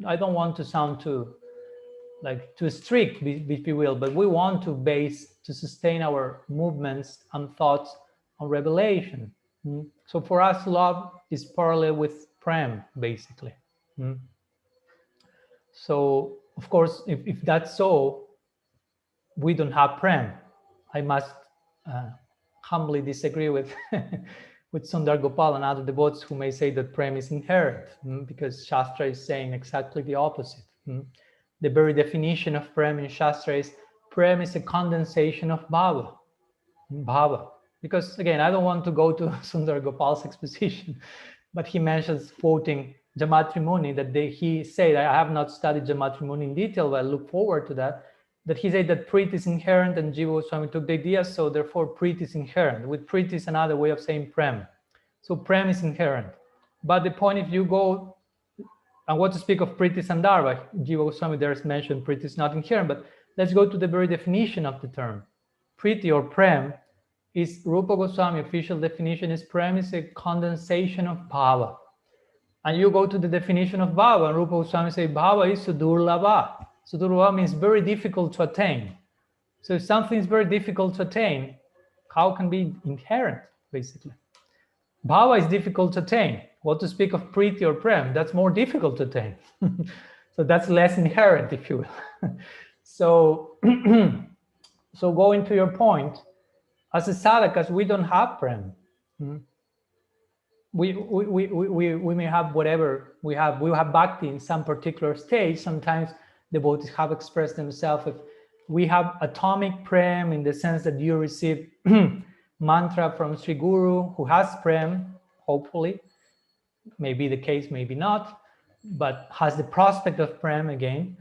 I don't want to sound too strict, if you will, but we want to sustain our movements and thoughts on revelation. So for us, love is parallel with prem, basically. So of course, if that's so, we don't have prem. I must humbly disagree with with Sundar Gopal and other devotees who may say that prem is inherent, because Shastra is saying exactly the opposite. The very definition of prem in Shastra is prem is a condensation of bhava. Bhava. Because again, I don't want to go to Sundar Gopal's exposition, but he mentions, quoting Jamatri Muni, that he said, I have not studied Jamatri Muni in detail, but I look forward to that he said that Prit is inherent, and Jiva Goswami took the idea, so therefore Prit is inherent. With Prit is another way of saying prem. So prem is inherent. But the point, if you go, and what to speak of Priti Sandarbha, Jiva Goswami there is mentioned Priti is not inherent, but let's go to the very definition of the term. Priti or prem is, Rupa Goswami official definition is, prem is a condensation of bhava. And you go to the definition of bhava, and Rupa Goswami say bhava is sudurlabha. Sudurlabha means very difficult to attain. So if something is very difficult to attain, how can be inherent, basically? Bhava is difficult to attain. What to speak of Priti or prem? That's more difficult to attain. So that's less inherent, if you will. So, so going to your point, as a sadhakas, we don't have prem. We may have whatever we have. We have bhakti in some particular stage. Sometimes devotees have expressed themselves. If we have atomic prem, in the sense that you receive mantra from Sri Guru, who has prem, hopefully, may be the case, maybe not, but has the prospect of prem again.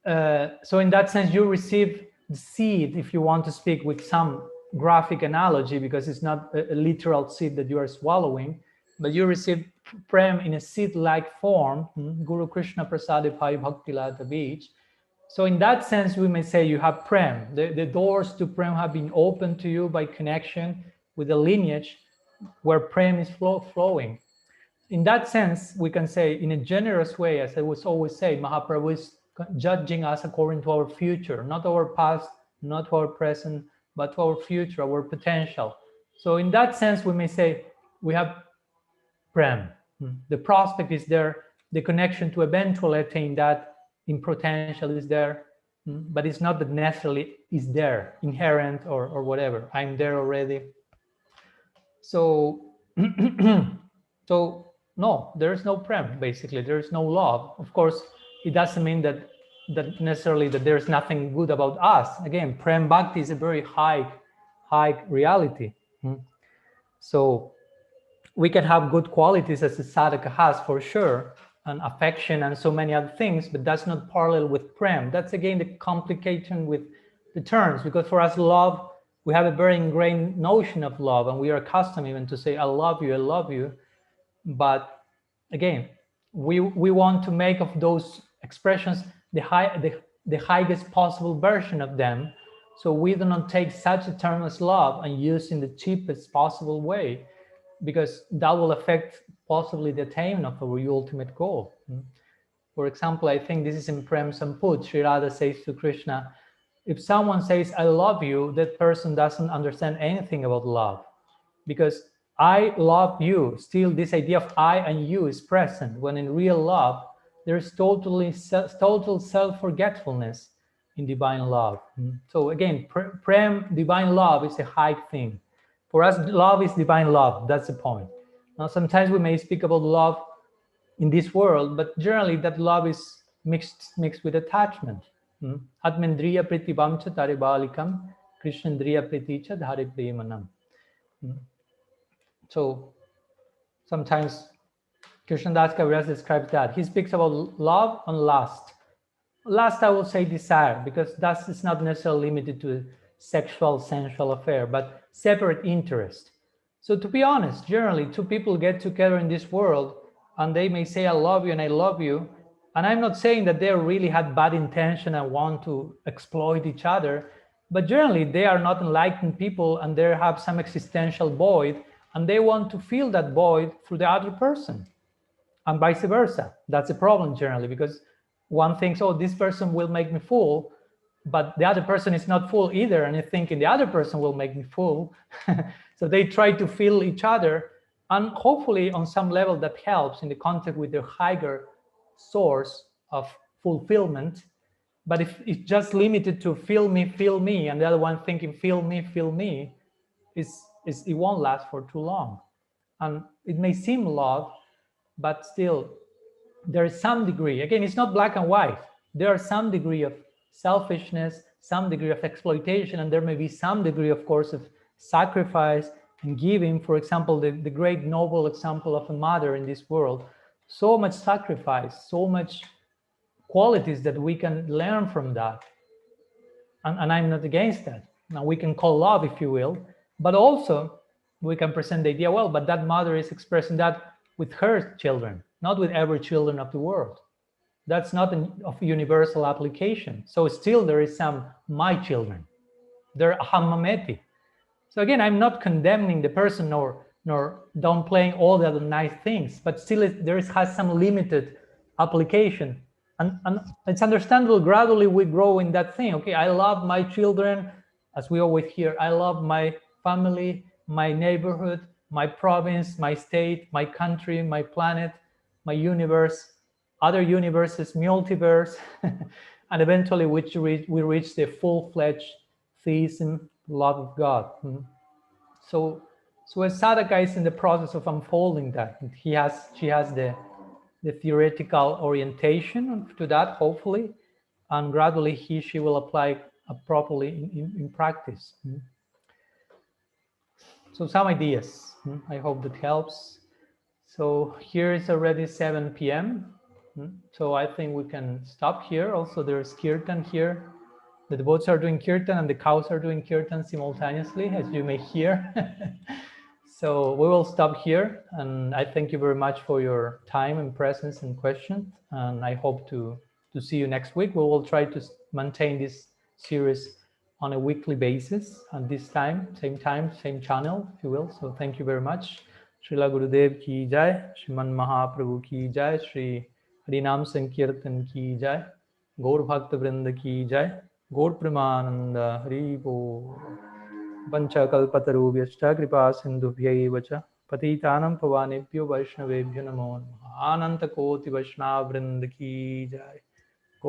So in that sense, you receive the seed, if you want to speak with some graphic analogy, because it's not a literal seed that you are swallowing, but you receive prem in a seed-like form, Guru Krishna Prasade Pai Bhakti Lata Beach. So in that sense, we may say you have prem. The doors to prem have been opened to you by connection with the lineage where prem is flowing. In that sense, we can say, in a generous way, as I was always say, Mahaprabhu is judging us according to our future, not our past, not our present, but to our future, our potential. So in that sense, we may say we have prem. The prospect is there, the connection to eventually attain that in potential is there, but it's not that necessarily is there, inherent or whatever. I'm there already. So, so no, there is no prem, basically. There is no love. Of course, it doesn't mean that necessarily that there's nothing good about us. Again, prem bhakti is a very high reality. So we can have good qualities as a sadhaka has, for sure, and affection and so many other things, but that's not parallel with prem. That's again the complication with the terms, because for us love, we have a very ingrained notion of love, and we are accustomed even to say I love you. But again, we want to make of those expressions the highest possible version of them. So we do not take such a term as love and use in the cheapest possible way, because that will affect possibly the attainment of our ultimate goal. For example, I think this is in Prem Samput. Sri Radha says to Krishna, if someone says, I love you, that person doesn't understand anything about love. Because I love you, still this idea of I and you is present, when in real love, there's total self-forgetfulness in divine love. So again, Prem, divine love, is a high thing. For us, love is divine love. That's the point. Now, sometimes we may speak about love in this world, but generally that love is mixed with attachment. Atmendriya pritibam cha tare balikam, Krishnendriya priticha dhare premanam. So sometimes Krishnadas Kaviraj describes that. He speaks about love and lust. Lust, I will say desire, because that is not necessarily limited to a sexual, sensual affair, but separate interest. So to be honest, generally, two people get together in this world and they may say, I love you and I love you. And I'm not saying that they really had bad intention and want to exploit each other, but generally they are not enlightened people and they have some existential void and they want to fill that void through the other person, and vice versa. That's a problem generally, because one thinks, oh, this person will make me full, but the other person is not full either, and you're thinking the other person will make me full. So they try to fill each other, and hopefully on some level that helps in the contact with their higher source of fulfillment. But if it's just limited to fill me, and the other one thinking fill me, it won't last for too long. And it may seem love, but still there is some degree, again, it's not black and white. There are some degree of selfishness, some degree of exploitation, and there may be some degree, of course, of sacrifice and giving. For example, the great noble example of a mother in this world, so much sacrifice, so much qualities that we can learn from that. And I'm not against that. Now we can call love, if you will, but also we can present the idea, well, but that mother is expressing that with her children, not with every children of the world. That's not of universal application. So still there is some my children. They're ahamameti. So again, I'm not condemning the person nor downplaying all the other nice things, but still has some limited application. And it's understandable, gradually we grow in that thing. Okay, I love my children, as we always hear, I love my family, my neighborhood, my province, my state, my country, my planet, my universe, other universes, multiverse, and eventually we reach the full-fledged theism, love of God. So a sadhaka is in the process of unfolding that. She has the theoretical orientation to that, hopefully, and gradually she will apply properly in practice. So some ideas. I hope that helps. So here is already 7 p.m. So I think we can stop here. Also, there's kirtan here. The devotees are doing kirtan and the cows are doing kirtan simultaneously, as you may hear. So we will stop here. And I thank you very much for your time and presence and questions. And I hope to see you next week. We will try to maintain this series on a weekly basis. And this time, same channel, if you will. So thank you very much. Srila Gurudev ki jai, Shriman Mahaprabhu ki jai, Shri Harinam Sankirtan ki jai, Gaur Bhakta Vrinda ki jai, Gaur Premananda Hari Bo, Pancha Kalpatarubhyascha Kripa Sindhubhyaiva cha, Patitanam Pavanebhyo Vaishnavebhyo Namo Namaha, Ananta Koti Vaishnava Vrinda ki jai.